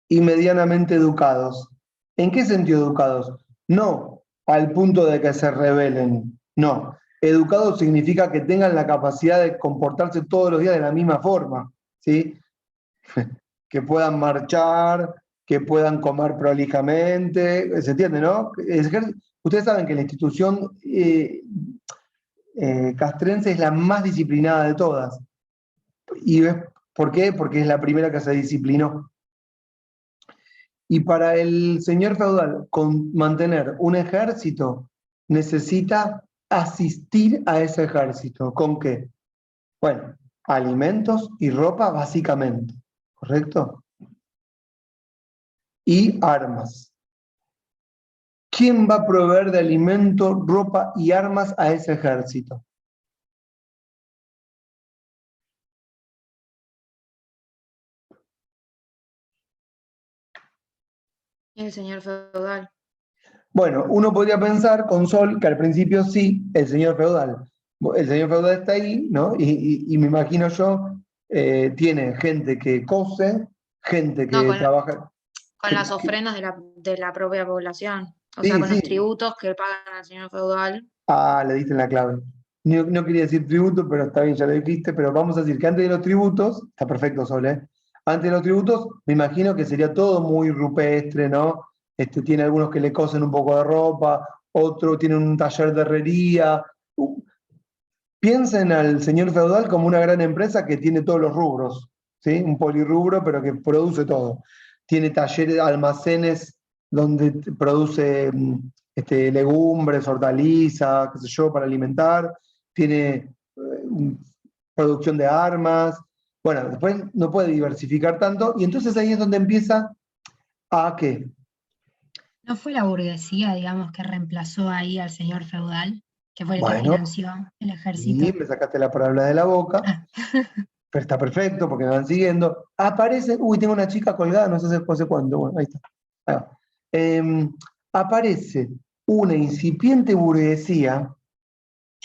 Speaker 2: y medianamente educados. ¿En qué sentido educados? No al punto de que se rebelen, no. Educados significa que tengan la capacidad de comportarse todos los días de la misma forma, ¿sí? Que puedan marchar, que puedan comer prolijamente, ¿se entiende, no? Ustedes saben que la institución castrense es la más disciplinada de todas. ¿Y por qué? Porque es la primera que se disciplinó. Y para el señor feudal, mantener un ejército, necesita asistir a ese ejército. ¿Con qué? Bueno, alimentos y ropa básicamente, ¿correcto? Y armas. ¿Quién va a proveer de alimento, ropa y armas a ese ejército?
Speaker 1: Y el señor feudal.
Speaker 2: Bueno, uno podría pensar con Sol que al principio sí, el señor feudal. El señor feudal está ahí, ¿no? Y me imagino yo, tiene gente que cose, gente
Speaker 1: No,
Speaker 2: que trabaja.
Speaker 1: con las ofrendas de la propia población. O sea,
Speaker 2: Sí,
Speaker 1: con los
Speaker 2: sí.
Speaker 1: tributos que pagan al señor feudal.
Speaker 2: Ah, le diste en la clave. No quería decir tributo, pero está bien, ya lo dijiste, pero vamos a decir que antes de los tributos, está perfecto, Sol, ¿eh? Antes de los tributos, me imagino que sería todo muy rupestre, ¿no? Tiene algunos que le cosen un poco de ropa, otro tiene un taller de herrería. Piensen al señor feudal como una gran empresa que tiene todos los rubros, ¿sí? Un polirrubro, pero que produce todo. Tiene talleres, almacenes donde produce legumbres, hortalizas, qué sé yo, para alimentar. Tiene producción de armas. Bueno, después no puede diversificar tanto y entonces ahí es donde empieza a ¿qué?
Speaker 5: ¿No fue la burguesía, digamos, que reemplazó ahí al señor feudal, que fue el que
Speaker 2: Bueno,
Speaker 5: financió el ejército?
Speaker 2: y me sacaste la palabra de la boca.
Speaker 5: Ah,
Speaker 2: Pero está perfecto porque me van siguiendo. Aparece, uy, tengo una chica colgada, no sé hace cuánto, bueno, ahí está. Ahí va. Aparece una incipiente burguesía,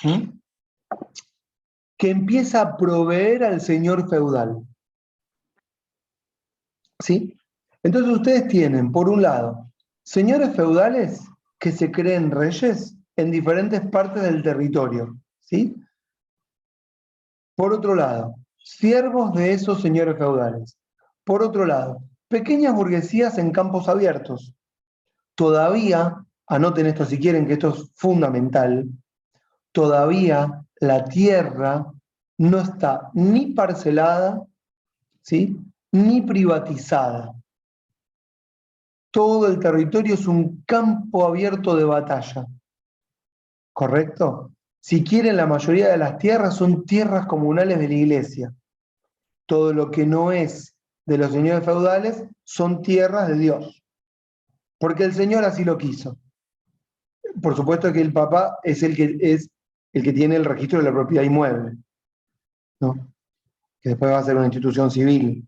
Speaker 2: ¿m? Que empieza a proveer al señor feudal. ¿Sí? Entonces ustedes tienen, por un lado, señores feudales que se creen reyes en diferentes partes del territorio. ¿Sí? Por otro lado, siervos de esos señores feudales. Por otro lado, pequeñas burguesías en campos abiertos. Todavía, anoten esto si quieren, que esto es fundamental, todavía la tierra no está ni parcelada, ¿sí?, ni privatizada. Todo el territorio es un campo abierto de batalla. ¿Correcto? Si quieren, la mayoría de las tierras son tierras comunales de la iglesia. Todo lo que no es de los señores feudales son tierras de Dios. Porque el Señor así lo quiso. Por supuesto que el Papa es el que tiene el registro de la propiedad inmueble, ¿no? Que después va a ser una institución civil.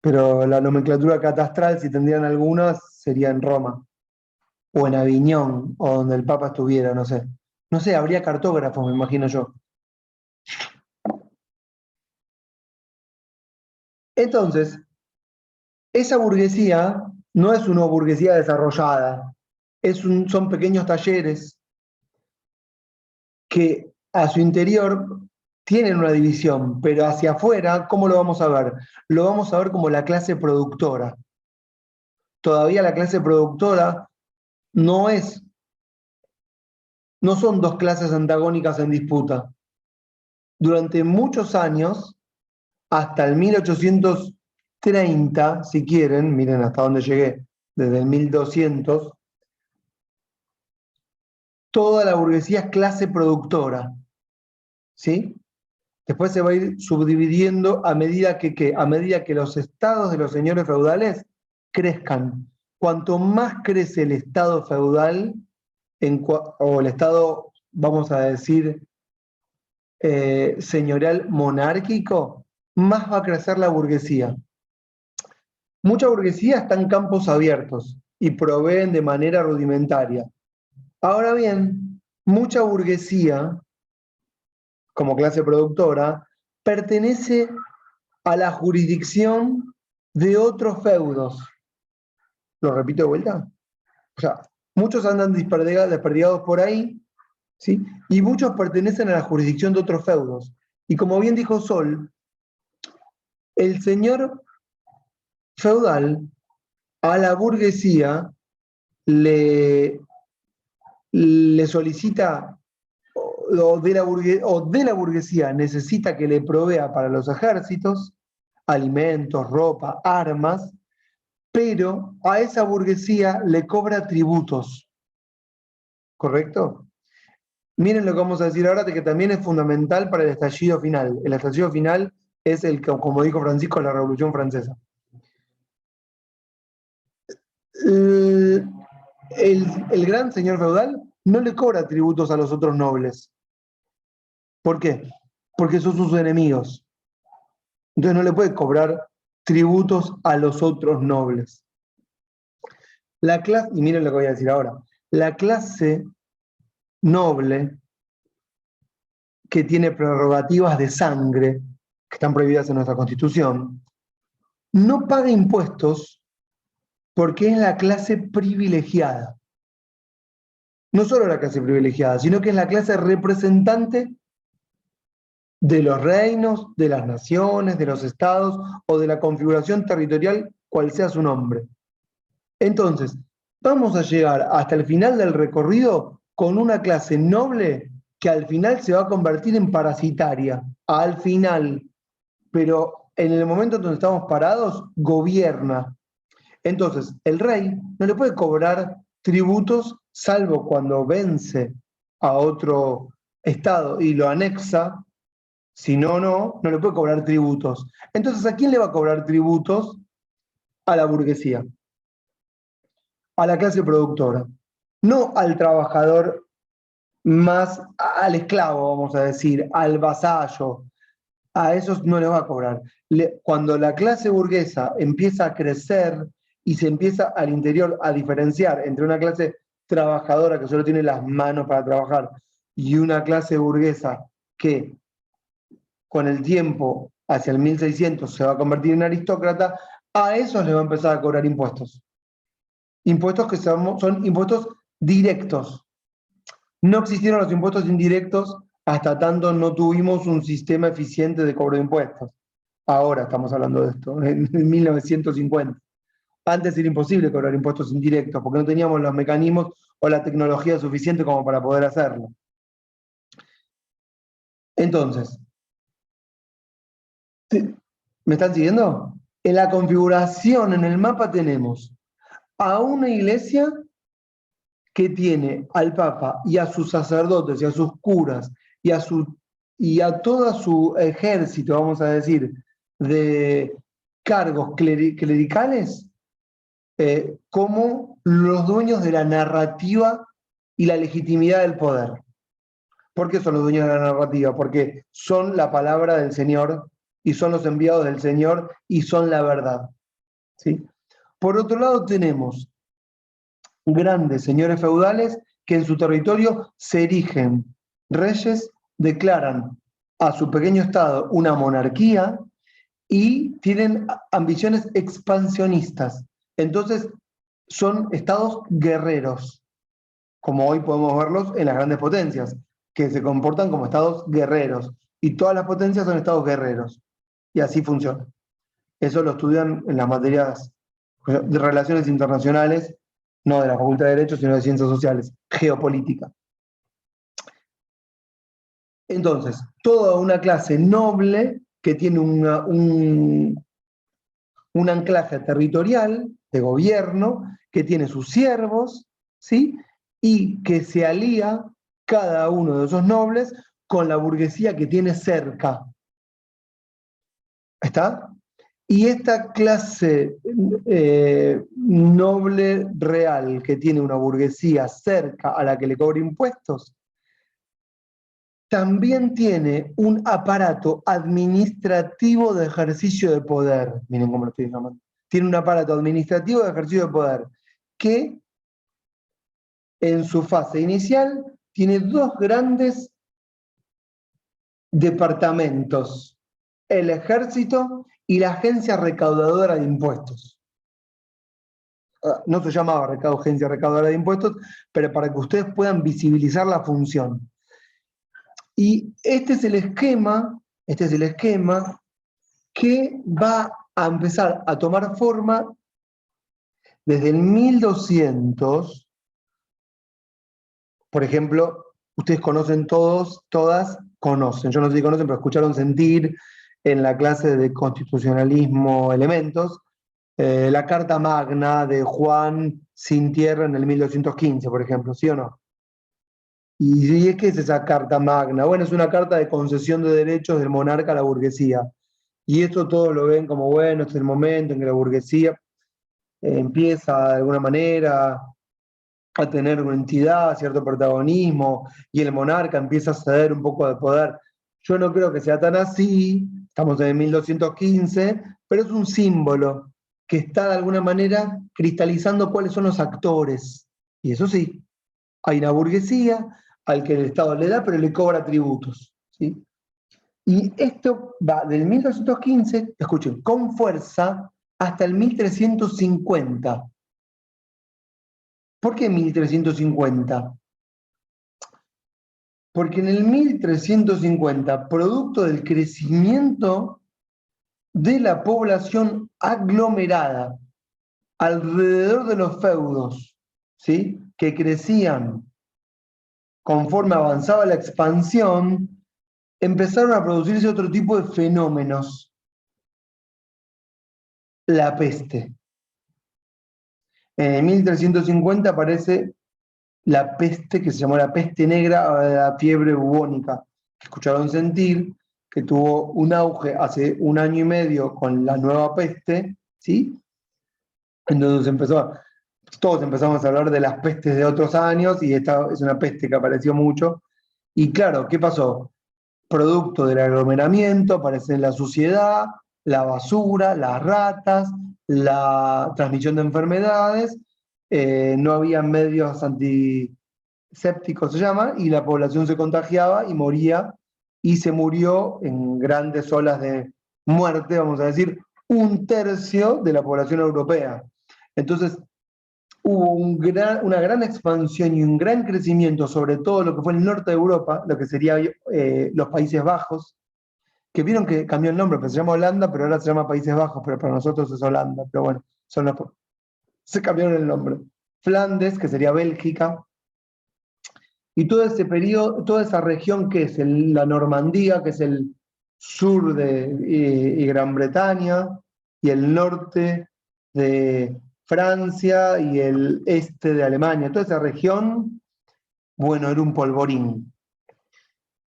Speaker 2: Pero la nomenclatura catastral, si tendrían algunas, sería en Roma, o en Aviñón, o donde el Papa estuviera, no sé. No sé, habría cartógrafos, me imagino yo. Entonces, esa burguesía no es una burguesía desarrollada, son pequeños talleres que a su interior tienen una división, pero hacia afuera, ¿cómo lo vamos a ver? Lo vamos a ver como la clase productora. Todavía la clase productora no son dos clases antagónicas en disputa. Durante muchos años, hasta el 1830, si quieren, miren hasta dónde llegué, desde el 1200, toda la burguesía es clase productora, ¿sí? Después se va a ir subdividiendo a medida que los estados de los señores feudales crezcan. Cuanto más crece el estado feudal, o el estado, vamos a decir, señorial monárquico, más va a crecer la burguesía. Mucha burguesía está en campos abiertos y proveen de manera rudimentaria. Ahora bien, mucha burguesía, como clase productora, pertenece a la jurisdicción de otros feudos. ¿Lo repito de vuelta? O sea, muchos andan desperdigados por ahí, ¿sí? Y muchos pertenecen a la jurisdicción de otros feudos. Y como bien dijo Sol, el señor feudal a la burguesía le solicita, o de la burguesía necesita que le provea para los ejércitos alimentos, ropa, armas, pero a esa burguesía le cobra tributos. ¿Correcto? Miren lo que vamos a decir ahora, de que también es fundamental para el estallido final. El estallido final es el que, como dijo Francisco, la Revolución Francesa. El gran señor feudal no le cobra tributos a los otros nobles. ¿Por qué? Porque son sus enemigos. Entonces no le puede cobrar tributos a los otros nobles. La clase, y miren lo que voy a decir ahora, la clase noble que tiene prerrogativas de sangre, que están prohibidas en nuestra Constitución, no paga impuestos porque es la clase privilegiada. No solo la clase privilegiada, sino que es la clase representante de los reinos, de las naciones, de los estados o de la configuración territorial, cual sea su nombre. Entonces, vamos a llegar hasta el final del recorrido con una clase noble que al final se va a convertir en parasitaria, al final, pero en el momento en donde estamos parados, gobierna. Entonces, el rey no le puede cobrar tributos, salvo cuando vence a otro estado y lo anexa, si no, no le puede cobrar tributos. Entonces, ¿a quién le va a cobrar tributos? A la burguesía, a la clase productora, no al trabajador más, al esclavo, vamos a decir, al vasallo. A esos no le va a cobrar. Cuando la clase burguesa empieza a crecer y se empieza al interior a diferenciar entre una clase trabajadora que solo tiene las manos para trabajar y una clase burguesa que con el tiempo, hacia el 1600, se va a convertir en aristócrata, a esos le va a empezar a cobrar impuestos. Impuestos que son impuestos directos. No existieron los impuestos indirectos hasta tanto no tuvimos un sistema eficiente de cobro de impuestos. Ahora estamos hablando de esto, en 1950. Antes era imposible cobrar impuestos indirectos porque no teníamos los mecanismos o la tecnología suficiente como para poder hacerlo. Entonces, ¿me están siguiendo? En la configuración, en el mapa tenemos a una iglesia que tiene al Papa y a sus sacerdotes y a sus curas y a todo su ejército, vamos a decir, de cargos clericales, como los dueños de la narrativa y la legitimidad del poder. ¿Por qué son los dueños de la narrativa? Porque son la palabra del Señor y son los enviados del Señor y son la verdad. ¿Sí? Por otro lado tenemos grandes señores feudales que en su territorio se erigen reyes, declaran a su pequeño estado una monarquía y tienen ambiciones expansionistas. Entonces son estados guerreros, como hoy podemos verlos en las grandes potencias, que se comportan como estados guerreros. Y todas las potencias son estados guerreros. Y así funciona. Eso lo estudian en las materias de relaciones internacionales, no de la Facultad de Derecho, sino de Ciencias Sociales, geopolítica. Entonces, toda una clase noble que tiene un anclaje territorial de gobierno, que tiene sus siervos, ¿sí? Y que se alía cada uno de esos nobles con la burguesía que tiene cerca. ¿Está? Y esta clase noble real que tiene una burguesía cerca a la que le cobra impuestos, también tiene un aparato administrativo de ejercicio de poder. Miren cómo lo estoy llamando. Tiene un aparato administrativo de ejercicio de poder que en su fase inicial tiene dos grandes departamentos, el ejército y la agencia recaudadora de impuestos. No se llamaba agencia recaudadora de impuestos, pero para que ustedes puedan visibilizar la función. Y este es el esquema que va a empezar a tomar forma desde el 1200. Por ejemplo, ustedes conocen todas conocen, yo no sé si conocen, pero escucharon sentir en la clase de constitucionalismo elementos, la Carta Magna de Juan Sin Tierra en el 1215, por ejemplo, ¿sí o no? ¿Y qué es esa Carta Magna? Bueno, es una carta de concesión de derechos del monarca a la burguesía. Y esto todos lo ven como, bueno, este es el momento en que la burguesía empieza de alguna manera a tener una entidad, cierto protagonismo, y el monarca empieza a ceder un poco de poder. Yo no creo que sea tan así, estamos en el 1215, pero es un símbolo que está de alguna manera cristalizando cuáles son los actores. Y eso sí, hay una burguesía al que el Estado le da, pero le cobra tributos, ¿sí? Y esto va del 1215, escuchen, con fuerza hasta el 1350. ¿Por qué 1350? Porque en el 1350, producto del crecimiento de la población aglomerada alrededor de los feudos, ¿sí?, que crecían conforme avanzaba la expansión, empezaron a producirse otro tipo de fenómenos. La peste. En el 1350 aparece la peste que se llamó la peste negra o la fiebre bubónica, que escucharon sentir, que tuvo un auge hace 1 año y medio con la nueva peste, ¿sí? Entonces todos empezamos a hablar de las pestes de otros años y esta es una peste que apareció mucho. Y claro, ¿qué pasó? Producto del aglomeramiento, aparece la suciedad, la basura, las ratas, la transmisión de enfermedades, no había medios antisépticos, se llama, y la población se contagiaba y moría, y se murió en grandes olas de muerte, vamos a decir, 1/3 de la población europea. Entonces, hubo una gran expansión y un gran crecimiento, sobre todo lo que fue el norte de Europa, lo que sería los Países Bajos, que vieron que cambió el nombre, pues se llama Holanda, pero ahora se llama Países Bajos, pero para nosotros es Holanda, pero bueno, se cambiaron el nombre. Flandes, que sería Bélgica, y todo ese periodo, toda esa región que es la Normandía, que es el sur y Gran Bretaña, y el norte de Francia y el este de Alemania, toda esa región, bueno, era un polvorín.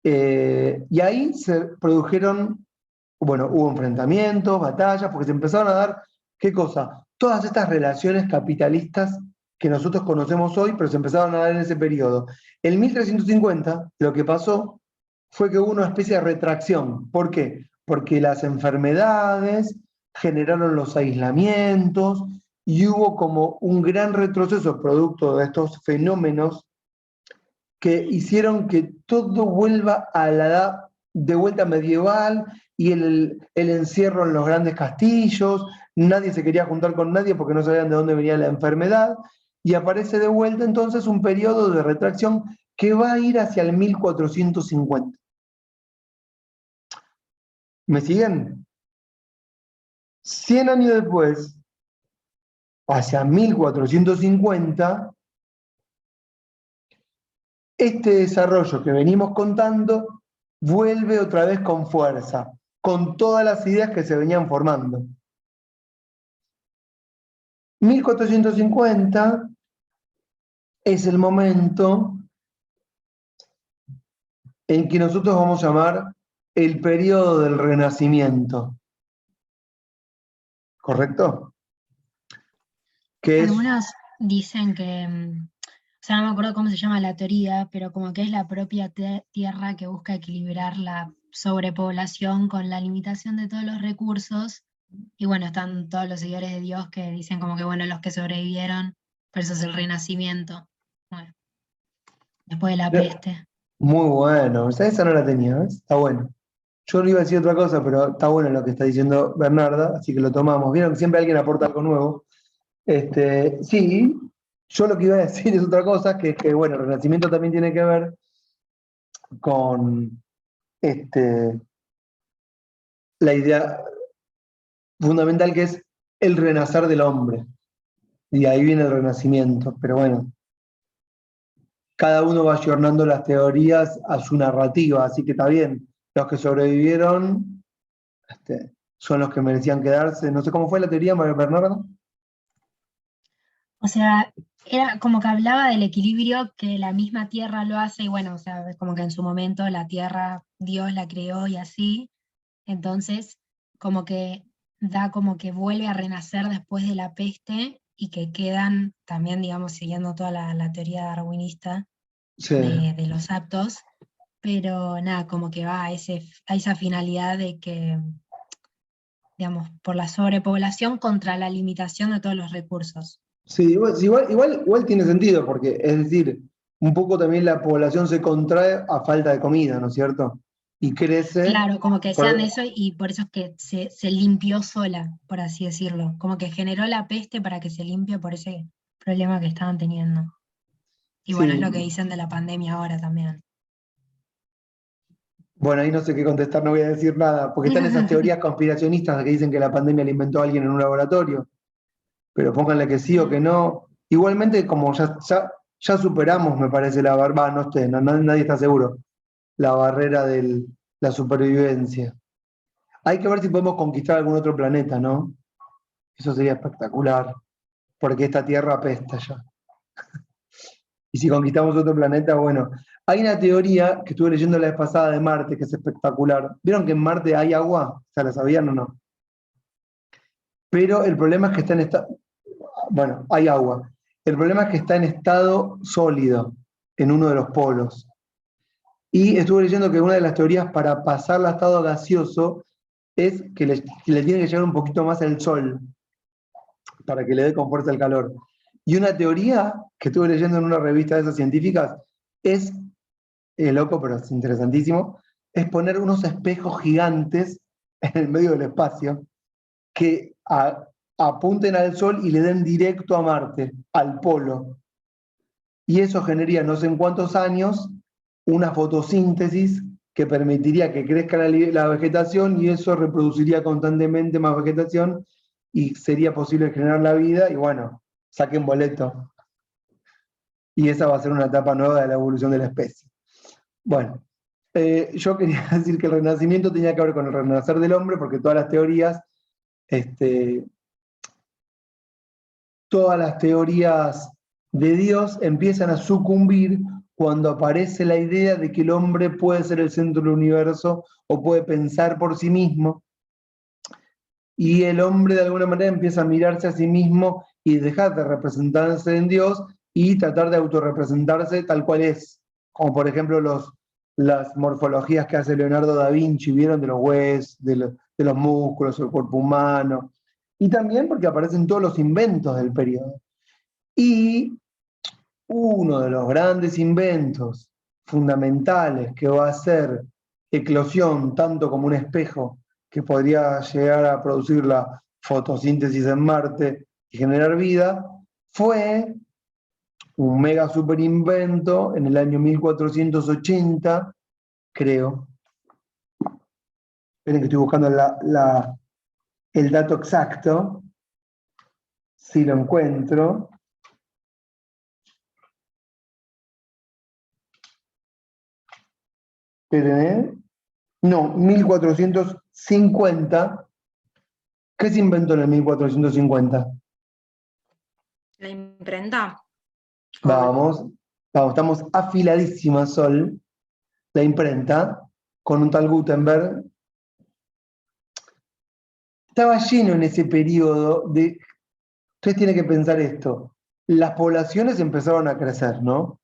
Speaker 2: Y ahí se produjeron, bueno, hubo enfrentamientos, batallas, porque se empezaron a dar, ¿qué cosa? Todas estas relaciones capitalistas que nosotros conocemos hoy, pero se empezaron a dar en ese periodo. En 1350, lo que pasó fue que hubo una especie de retracción. ¿Por qué? Porque las enfermedades generaron los aislamientos y hubo como un gran retroceso producto de estos fenómenos que hicieron que todo vuelva a la edad de vuelta medieval y el encierro en los grandes castillos, nadie se quería juntar con nadie porque no sabían de dónde venía la enfermedad, y aparece de vuelta entonces un periodo de retracción que va a ir hacia el 1450. ¿Me siguen? 100 años después, hacia 1450, este desarrollo que venimos contando vuelve otra vez con fuerza, con todas las ideas que se venían formando. 1450 es el momento en que nosotros vamos a llamar el periodo del Renacimiento. ¿Correcto? Que es,
Speaker 5: Algunos dicen que, o sea, no me acuerdo cómo se llama la teoría, pero como que es la propia tierra que busca equilibrar la sobrepoblación con la limitación de todos los recursos. Y bueno, están todos los seguidores de Dios que dicen como que, bueno, los que sobrevivieron, por eso es el renacimiento. Bueno. después de la
Speaker 2: Pero-
Speaker 5: peste.
Speaker 2: Muy bueno, o sea, esa no la tenía, ¿ves? Está bueno. Yo no iba a decir otra cosa, pero está bueno lo que está diciendo Bernarda, así que lo tomamos. Vieron que siempre alguien aporta algo nuevo. Sí, yo lo que iba a decir es otra cosa, que es que, bueno, el Renacimiento también tiene que ver con la idea fundamental que es el renacer del hombre. Y ahí viene el Renacimiento. Pero bueno, cada uno va ayornando las teorías a su narrativa, así que está bien. Los que sobrevivieron son los que merecían quedarse. No sé cómo fue la teoría, Bernardo.
Speaker 5: O sea, era como que hablaba del equilibrio que la misma tierra lo hace, y bueno, o sea, es como que en su momento la tierra, Dios la creó y así, entonces como que da como que vuelve a renacer después de la peste y que quedan también, digamos, siguiendo toda la teoría darwinista
Speaker 2: Sí.
Speaker 5: de los aptos, pero nada, como que va a esa finalidad de que, digamos, por la sobrepoblación contra la limitación de todos los recursos.
Speaker 2: Sí, igual tiene sentido, porque es decir, un poco también la población se contrae a falta de comida, ¿no es cierto? Y crece.
Speaker 5: Claro, como que decían eso y por eso es que se limpió sola, por así decirlo. Como que generó la peste para que se limpie por ese problema que estaban teniendo. Y bueno, es
Speaker 2: Sí,
Speaker 5: lo que dicen de la pandemia ahora también.
Speaker 2: bueno, ahí no sé qué contestar, no voy a decir nada, porque están esas teorías conspiracionistas que dicen que la pandemia la inventó alguien en un laboratorio, pero pónganle que sí o que no. Igualmente, como ya superamos, me parece, la barrera, nadie está seguro, la barrera de la supervivencia. Hay que ver si podemos conquistar algún otro planeta, ¿no? Eso sería espectacular, porque esta Tierra apesta ya. Y si conquistamos otro planeta, bueno. Hay una teoría que estuve leyendo la vez pasada de Marte, que es espectacular. ¿Vieron que en Marte hay agua? ¿Se la sabían o no? Pero el problema es que está en estado... Bueno, hay agua. El problema es que está en estado sólido, en uno de los polos. Y estuve leyendo que una de las teorías para pasarla a estado gaseoso es que le tiene que llegar un poquito más el sol, para que le dé con fuerza el calor. Y una teoría que estuve leyendo en una revista de esas científicas es, loco, pero es interesantísimo, es poner unos espejos gigantes en el medio del espacio que apunten al Sol y le den directo a Marte, al polo. Y eso generaría no sé en cuántos años una fotosíntesis que permitiría que crezca la vegetación y eso reproduciría constantemente más vegetación y sería posible generar la vida y bueno, saquen boleto. Y esa va a ser una etapa nueva de la evolución de la especie. Bueno, yo quería decir que el renacimiento tenía que ver con el renacer del hombre porque todas las teorías de Dios empiezan a sucumbir cuando aparece la idea de que el hombre puede ser el centro del universo o puede pensar por sí mismo, y el hombre de alguna manera empieza a mirarse a sí mismo y dejar de representarse en Dios y tratar de autorrepresentarse tal cual es, como por ejemplo las morfologías que hace Leonardo da Vinci, vieron de los huesos, de los músculos, el cuerpo humano, y también porque aparecen todos los inventos del periodo. Y uno de los grandes inventos fundamentales que va a ser eclosión, tanto como un espejo que podría llegar a producir la fotosíntesis en Marte y generar vida, fue un mega super invento en el año 1480, creo. Esperen que estoy buscando el dato exacto, si lo encuentro. Esperen, no, 1450. ¿Qué se inventó en el 1450?
Speaker 1: La imprenta.
Speaker 2: Vamos, estamos afiladísimas, Sol. La imprenta, con un tal Gutenberg. Estaba lleno en ese periodo de... Ustedes tienen que pensar esto. Las poblaciones empezaron a crecer, ¿no?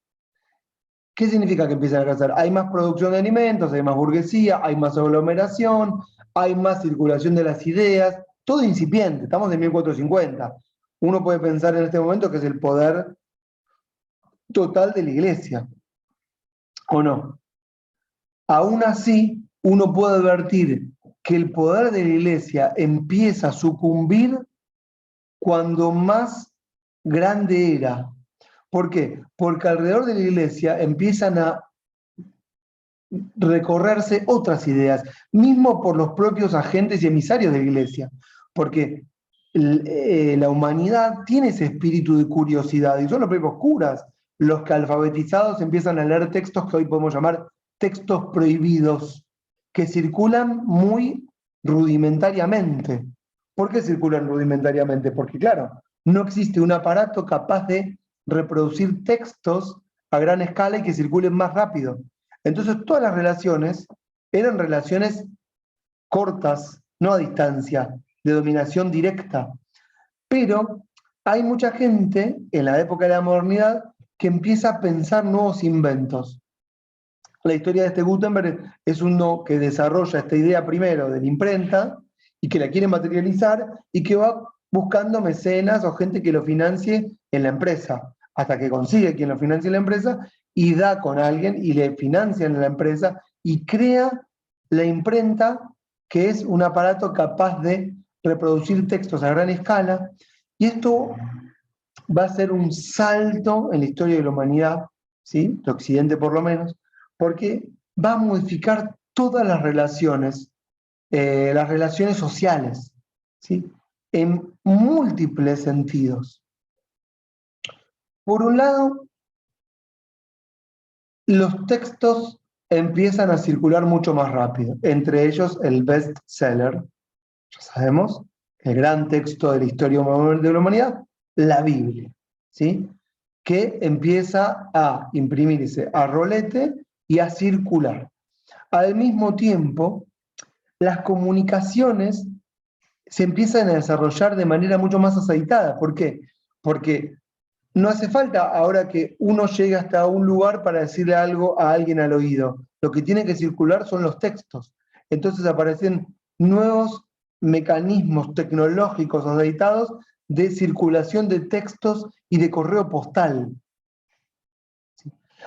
Speaker 2: ¿Qué significa que empiezan a crecer? Hay más producción de alimentos, hay más burguesía, hay más aglomeración, hay más circulación de las ideas, todo incipiente, estamos en 1450. Uno puede pensar en este momento que es el poder total de la iglesia. ¿O no? Aún así, uno puede advertir que el poder de la Iglesia empieza a sucumbir cuando más grande era. ¿Por qué? Porque alrededor de la Iglesia empiezan a recorrerse otras ideas, mismo por los propios agentes y emisarios de la Iglesia, porque la humanidad tiene ese espíritu de curiosidad, y son los propios curas los que alfabetizados empiezan a leer textos que hoy podemos llamar textos prohibidos, que circulan muy rudimentariamente. ¿Por qué circulan rudimentariamente? Porque, claro, no existe un aparato capaz de reproducir textos a gran escala y que circulen más rápido. Entonces, todas las relaciones eran relaciones cortas, no a distancia, de dominación directa. Pero hay mucha gente en la época de la modernidad que empieza a pensar nuevos inventos. La historia de este Gutenberg es uno que desarrolla esta idea primero de la imprenta y que la quiere materializar y que va buscando mecenas o gente que lo financie en la empresa, hasta que consigue quien lo financie en la empresa y da con alguien y le financian en la empresa y crea la imprenta, que es un aparato capaz de reproducir textos a gran escala. Y esto va a ser un salto en la historia de la humanidad, ¿sí? De Occidente por lo menos, porque va a modificar todas las relaciones sociales, ¿sí? En múltiples sentidos. Por un lado, los textos empiezan a circular mucho más rápido, entre ellos el bestseller, ya sabemos, el gran texto de la historia de la humanidad, la Biblia, ¿sí? Que empieza a imprimirse a rolete y a circular. Al mismo tiempo, las comunicaciones se empiezan a desarrollar de manera mucho más aceitada. ¿Por qué? Porque no hace falta ahora que uno llegue hasta un lugar para decirle algo a alguien al oído. Lo que tiene que circular son los textos. Entonces aparecen nuevos mecanismos tecnológicos aceitados de circulación de textos y de correo postal.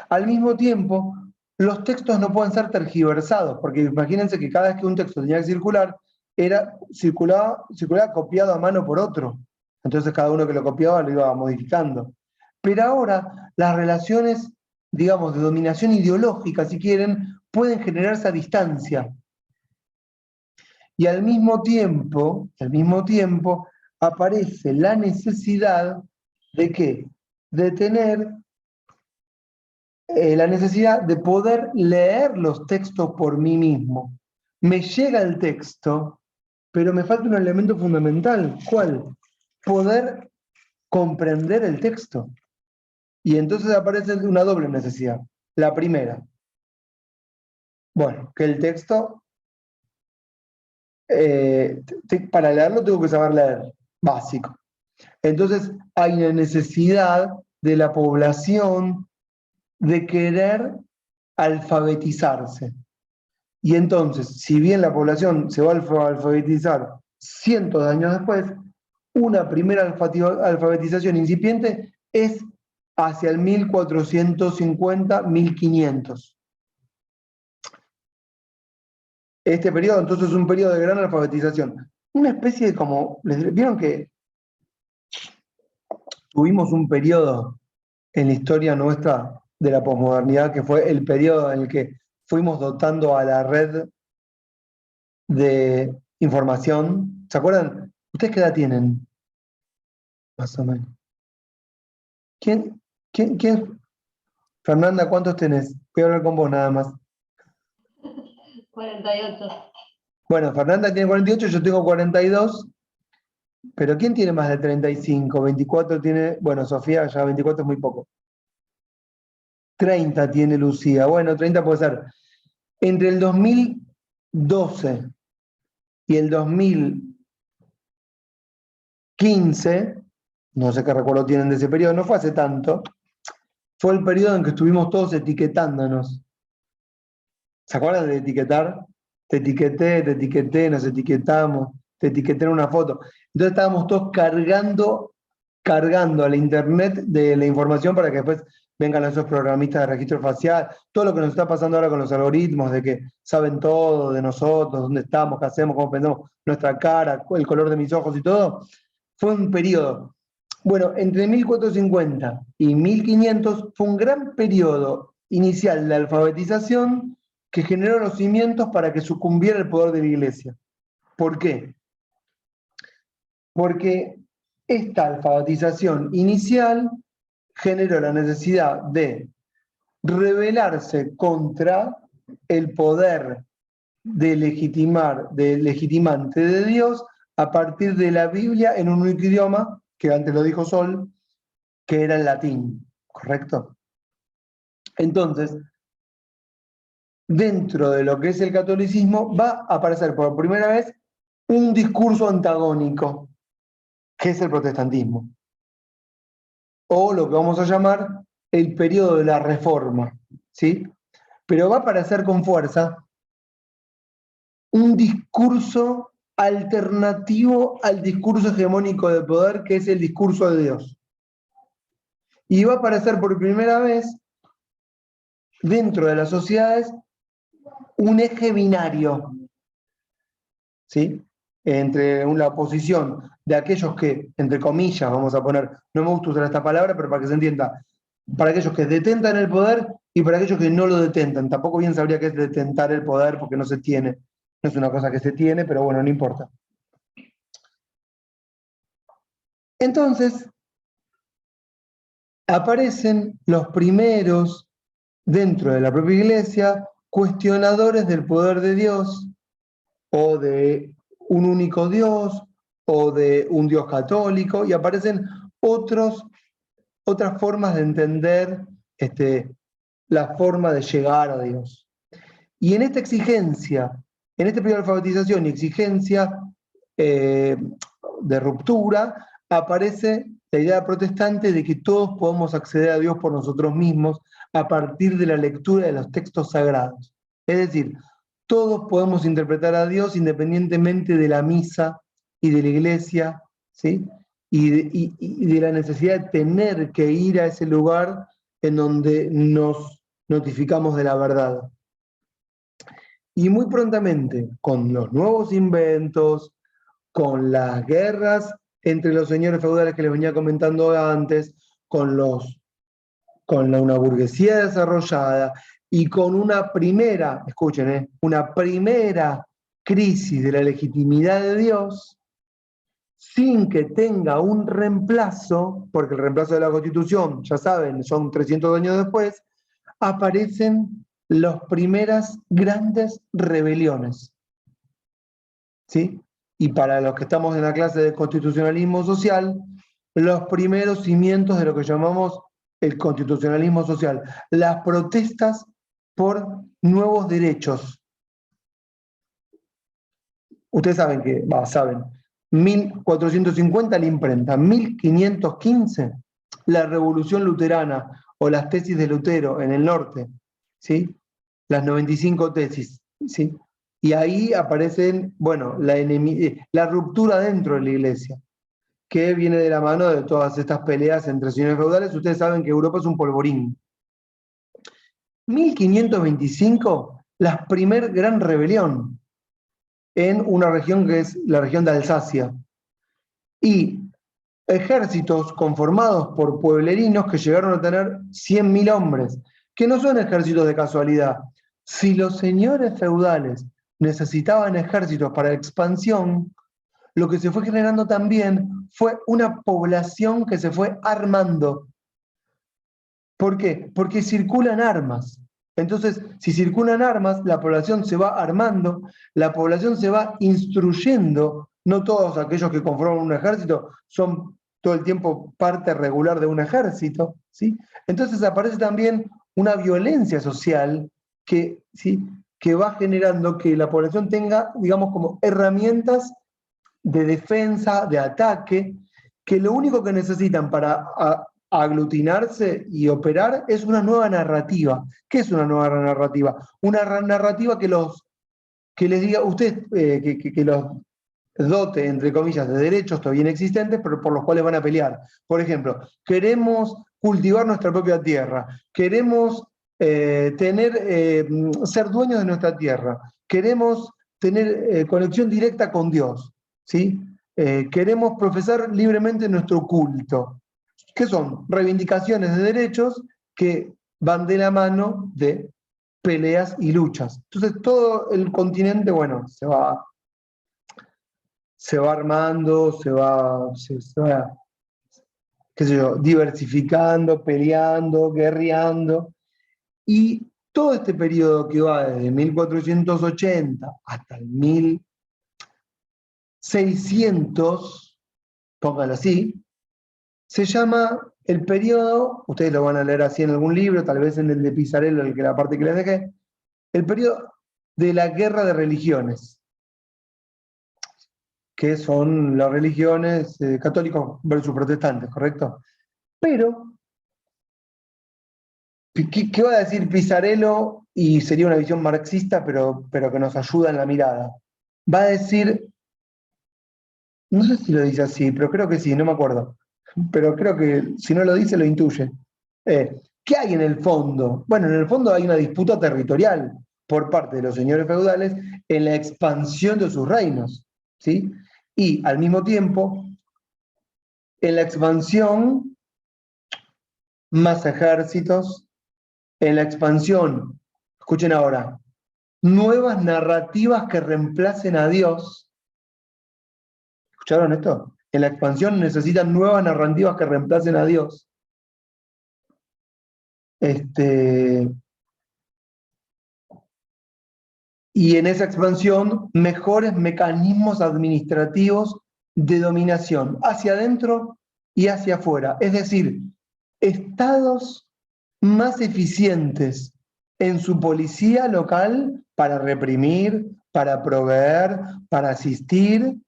Speaker 2: Al mismo tiempo, los textos no pueden ser tergiversados, porque imagínense que cada vez que un texto tenía que circular, circulaba copiado a mano por otro. Entonces cada uno que lo copiaba lo iba modificando. Pero ahora las relaciones, digamos, de dominación ideológica, si quieren, pueden generarse a distancia. Y al mismo tiempo, aparece la necesidad de ¿qué? De tener la necesidad de poder leer los textos por mí mismo. Me llega el texto, pero me falta un elemento fundamental. ¿Cuál? Poder comprender el texto. Y entonces aparece una doble necesidad. La primera, bueno, que el texto, para leerlo tengo que saber leer, básico. Entonces hay una necesidad de la población de querer alfabetizarse. Y entonces, si bien la población se va a alfabetizar cientos de años después, una primera alfabetización incipiente es hacia el 1450, 1500. Este periodo entonces es un periodo de gran alfabetización. Una especie de como, ¿vieron que tuvimos un periodo en la historia nuestra de la posmodernidad que fue el periodo en el que fuimos dotando a la red de información? ¿Se acuerdan? ¿Ustedes qué edad tienen? Más o menos. ¿Quién? Fernanda, ¿cuántos tenés? Voy a hablar con vos nada más.
Speaker 4: 48.
Speaker 2: Bueno, Fernanda tiene 48, yo tengo 42. Pero ¿quién tiene más de 35? 24 tiene, bueno, Sofía ya 24 es muy poco. 30 tiene Lucía. Bueno, 30 puede ser. Entre el 2012 y el 2015, no sé qué recuerdo tienen de ese periodo, no fue hace tanto, fue el periodo en que estuvimos todos etiquetándonos. ¿Se acuerdan de etiquetar? Te etiqueté, nos etiquetamos, te etiqueté en una foto. Entonces estábamos todos cargando cargando a la internet de la información para que después vengan esos programistas de registro facial, todo lo que nos está pasando ahora con los algoritmos, de que saben todo de nosotros, dónde estamos, qué hacemos, cómo pensamos, nuestra cara, el color de mis ojos y todo, fue un periodo. Bueno, entre 1450 y 1500 fue un gran periodo inicial de alfabetización que generó los cimientos para que sucumbiera el poder de la Iglesia. ¿Por qué? Porque esta alfabetización inicial generó la necesidad de rebelarse contra el poder de legitimante de Dios a partir de la Biblia en un único idioma, que antes lo dijo Sol, que era el latín, ¿correcto? Entonces, dentro de lo que es el catolicismo va a aparecer por primera vez un discurso antagónico, que es el protestantismo, o lo que vamos a llamar el periodo de la Reforma, ¿sí? Pero va a aparecer con fuerza un discurso alternativo al discurso hegemónico de poder, que es el discurso de Dios. Y va a aparecer por primera vez dentro de las sociedades un eje binario, ¿sí? Entre la oposición de aquellos que, entre comillas, vamos a poner, no me gusta usar esta palabra, pero para que se entienda, para aquellos que detentan el poder y para aquellos que no lo detentan. Tampoco bien sabría qué es detentar el poder porque no se tiene. No es una cosa que se tiene, pero bueno, no importa. Entonces, aparecen los primeros, dentro de la propia Iglesia, cuestionadores del poder de Dios, o de un único Dios, o de un Dios católico, y aparecen otras formas de entender la forma de llegar a Dios. Y en esta exigencia, en este periodo de alfabetización y exigencia de ruptura, aparece la idea protestante de que todos podemos acceder a Dios por nosotros mismos a partir de la lectura de los textos sagrados. Es decir, todos podemos interpretar a Dios independientemente de la misa y de la iglesia, ¿sí? Y de la necesidad de tener que ir a ese lugar en donde nos notificamos de la verdad. Y muy prontamente, con los nuevos inventos, con las guerras entre los señores feudales que les venía comentando antes, con una burguesía desarrollada y con una primera, escuchen, una primera crisis de la legitimidad de Dios, sin que tenga un reemplazo, porque el reemplazo de la Constitución, ya saben, son 300 años después, aparecen las primeras grandes rebeliones. ¿Sí? Y para los que estamos en la clase de constitucionalismo social, los primeros cimientos de lo que llamamos el constitucionalismo social, las protestas por nuevos derechos. Ustedes saben que, saben, 1450 la imprenta, 1515 la revolución luterana o las tesis de Lutero en el norte, ¿sí? Las 95 tesis, ¿sí? Y ahí aparecen, bueno, la ruptura dentro de la iglesia, que viene de la mano de todas estas peleas entre señores feudales. Ustedes saben que Europa es un polvorín. 1525, la primer gran rebelión en una región que es la región de Alsacia. Y ejércitos conformados por pueblerinos que llegaron a tener 100.000 hombres, que no son ejércitos de casualidad. Si los señores feudales necesitaban ejércitos para la expansión, lo que se fue generando también fue una población que se fue armando. ¿Por qué? Porque circulan armas. Entonces, si circulan armas, la población se va armando, la población se va instruyendo. No todos aquellos que conforman un ejército son todo el tiempo parte regular de un ejército, ¿sí? Entonces aparece también una violencia social que, ¿sí?, que va generando que la población tenga, digamos, como herramientas de defensa, de ataque, que lo único que necesitan para aglutinarse y operar es una nueva narrativa. ¿Qué es una nueva narrativa? Una narrativa que les diga, ustedes, que los dote, entre comillas, de derechos todavía inexistentes, pero por los cuales van a pelear. Por ejemplo, queremos cultivar nuestra propia tierra, queremos ser dueños de nuestra tierra, queremos tener conexión directa con Dios, ¿sí? Queremos profesar libremente nuestro culto. ¿Qué son? Reivindicaciones de derechos que van de la mano de peleas y luchas. Entonces todo el continente, bueno, se va armando, se va, qué sé yo, diversificando, peleando, guerreando, y todo este periodo que va desde 1480 hasta el 1600, póngalo así, se llama el periodo, ustedes lo van a leer así en algún libro, tal vez en el de Pizarello, la parte que les dejé, el periodo de la guerra de religiones, que son las religiones católicos versus protestantes, ¿correcto? Pero, ¿qué va a decir Pizarello? Y sería una visión marxista, pero que nos ayuda en la mirada. Va a decir, no sé si lo dice así, pero creo que sí, no me acuerdo. Pero creo que si no lo dice, lo intuye. ¿Qué hay en el fondo? Bueno, en el fondo hay una disputa territorial por parte de los señores feudales en la expansión de sus reinos, ¿sí? Y al mismo tiempo, en la expansión, más ejércitos, en la expansión, escuchen ahora, nuevas narrativas que reemplacen a Dios. ¿Escucharon esto? En la expansión necesitan nuevas narrativas que reemplacen a Dios. Y en esa expansión, mejores mecanismos administrativos de dominación hacia adentro y hacia afuera. Es decir, estados más eficientes en su policía local para reprimir, para proveer, para asistir,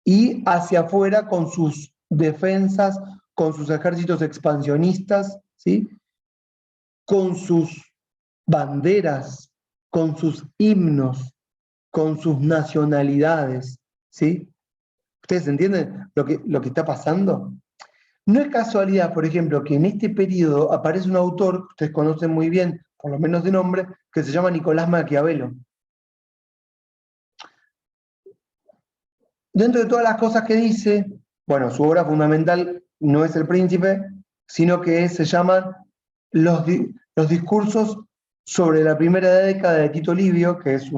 Speaker 2: y hacia afuera con sus defensas, con sus ejércitos expansionistas, ¿sí? Con sus banderas, con sus himnos, con sus nacionalidades, ¿sí? ¿Ustedes entienden lo que está pasando? No es casualidad, por ejemplo, que en este periodo aparece un autor que ustedes conocen muy bien, por lo menos de nombre, que se llama Nicolás Maquiavelo. Dentro de todas las cosas que dice, bueno, su obra fundamental no es El Príncipe, sino que se llaman los discursos sobre la primera década de Tito Livio, que es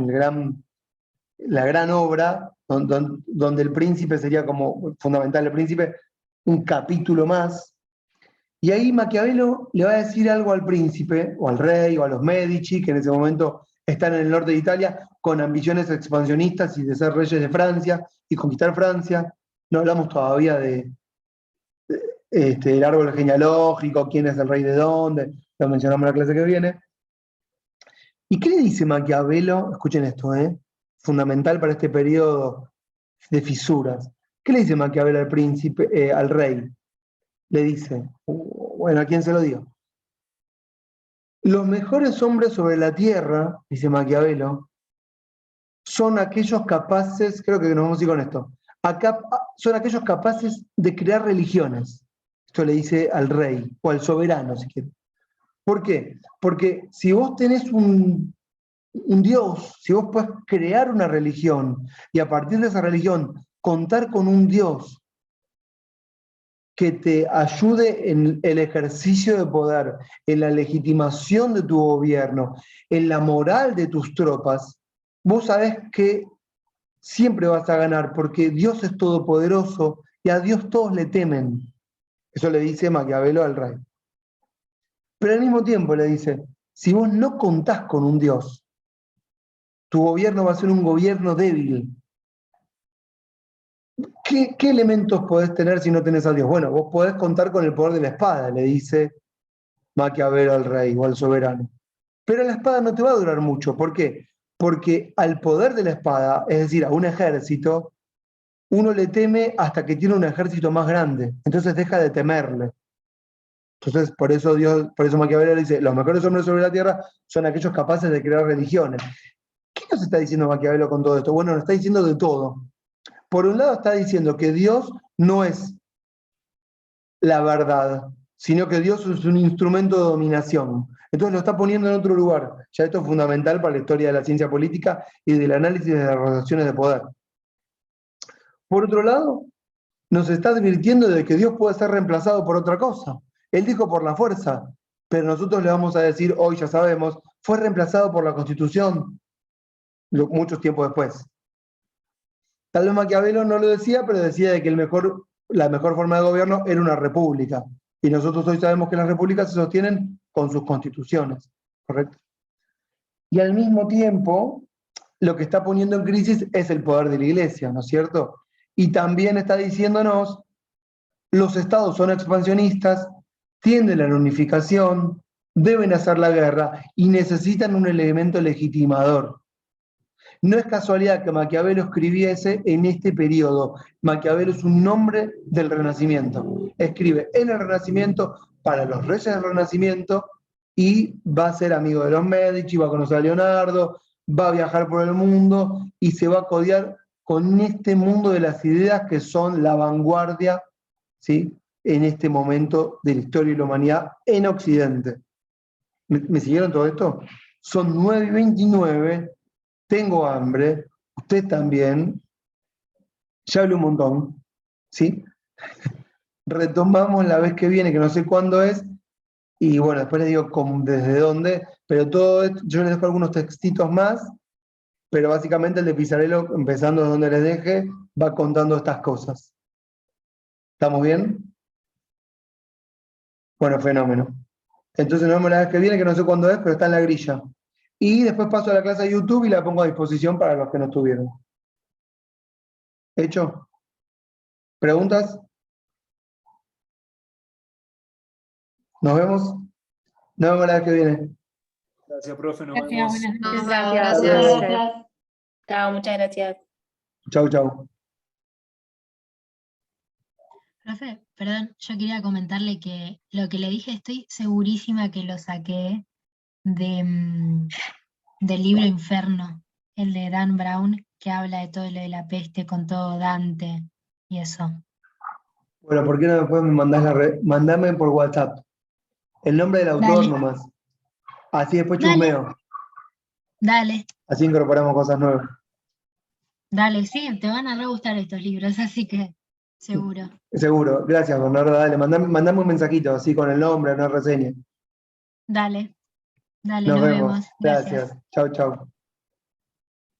Speaker 2: la gran obra, donde el príncipe sería como fundamental, el príncipe, un capítulo más. Y ahí Maquiavelo le va a decir algo al príncipe, o al rey, o a los Medici, que en ese momento están en el norte de Italia, con ambiciones expansionistas y de ser reyes de Francia y conquistar Francia. No hablamos todavía del árbol genealógico, quién es el rey de dónde, lo mencionamos en la clase que viene. ¿Y qué le dice Maquiavelo? Escuchen esto, fundamental para este periodo de fisuras. ¿Qué le dice Maquiavelo al príncipe, al rey? Le dice, bueno, ¿a quién se lo digo? Los mejores hombres sobre la tierra, dice Maquiavelo, son aquellos capaces, creo que nos vamos a ir con esto, son aquellos capaces de crear religiones. Esto le dice al rey, o al soberano, si quiere. ¿Por qué? Porque si vos tenés un Dios, si vos podés crear una religión, y a partir de esa religión contar con un Dios que te ayude en el ejercicio de poder, en la legitimación de tu gobierno, en la moral de tus tropas, vos sabés que siempre vas a ganar, porque Dios es todopoderoso y a Dios todos le temen. Eso le dice Maquiavelo al rey. Pero al mismo tiempo le dice, si vos no contás con un Dios, tu gobierno va a ser un gobierno débil. ¿Qué elementos podés tener si no tenés a Dios? Bueno, vos podés contar con el poder de la espada, le dice Maquiavelo al rey o al soberano. Pero la espada no te va a durar mucho. ¿Por qué? Porque al poder de la espada, es decir, a un ejército, uno le teme hasta que tiene un ejército más grande. Entonces deja de temerle. Entonces, por eso Maquiavelo le dice, los mejores hombres sobre la tierra son aquellos capaces de crear religiones. ¿Qué nos está diciendo Maquiavelo con todo esto? Bueno, nos está diciendo de todo. por un lado está diciendo que Dios no es la verdad, sino que Dios es un instrumento de dominación. Entonces lo está poniendo en otro lugar. Ya esto es fundamental para la historia de la ciencia política y del análisis de las relaciones de poder. Por otro lado, nos está advirtiendo de que Dios puede ser reemplazado por otra cosa. Él dijo por la fuerza, pero nosotros le vamos a decir, hoy ya sabemos, fue reemplazado por la Constitución muchos tiempos después. Tal vez Maquiavelo no lo decía, pero decía de que la mejor forma de gobierno era una república. Y nosotros hoy sabemos que las repúblicas se sostienen con sus constituciones, ¿correcto? Y al mismo tiempo, lo que está poniendo en crisis es el poder de la iglesia, ¿no es cierto? Y también está diciéndonos, los estados son expansionistas, tienden a la unificación, deben hacer la guerra y necesitan un elemento legitimador. No es casualidad que Maquiavelo escribiese en este periodo. Maquiavelo es un nombre del Renacimiento. Escribe en el Renacimiento, para los reyes del Renacimiento, y va a ser amigo de los Medici, va a conocer a Leonardo, va a viajar por el mundo y se va a codear con este mundo de las ideas que son la vanguardia, ¿sí?, en este momento de la historia de la humanidad en Occidente. ¿Me siguieron todo esto? Son 9:29. Tengo hambre, usted también, ya hablé un montón, ¿sí? Retomamos la vez que viene, que no sé cuándo es, y bueno, después les digo desde dónde, pero todo esto, yo les dejo algunos textitos más, pero básicamente el de Pizarello, empezando de donde les deje, va contando estas cosas. ¿Estamos bien? Bueno, fenómeno. Entonces nos vemos la vez que viene, que no sé cuándo es, pero está en la grilla. Y después paso a la clase de YouTube y la pongo a disposición para los que no estuvieron. ¿Hecho? ¿Preguntas? ¿Nos vemos? Nos vemos la vez que viene.
Speaker 6: Gracias, profe, nos
Speaker 5: Gracias,
Speaker 6: vemos.
Speaker 5: buenas noches.
Speaker 1: Gracias.
Speaker 7: Chao, muchas gracias.
Speaker 2: Chau, chau.
Speaker 5: Profe, perdón, yo quería comentarle que lo que le dije estoy segurísima que lo saqué del libro Inferno, el de Dan Brown, que habla de todo lo de la peste con todo Dante y eso.
Speaker 2: Bueno, ¿por qué no después me mandás mandame por WhatsApp el nombre del autor
Speaker 5: Dale.
Speaker 2: nomás? Así después
Speaker 5: Dale.
Speaker 2: chusmeo.
Speaker 5: Dale,
Speaker 2: Así incorporamos cosas nuevas.
Speaker 5: dale, sí, te van a re gustar estos libros, así que seguro.
Speaker 2: Seguro. Gracias, Bernardo. Dale, mandame un mensajito así con el nombre, una reseña.
Speaker 5: Dale,
Speaker 2: Nos
Speaker 5: nos
Speaker 2: vemos.
Speaker 5: vemos.
Speaker 2: Gracias. Chau, chau.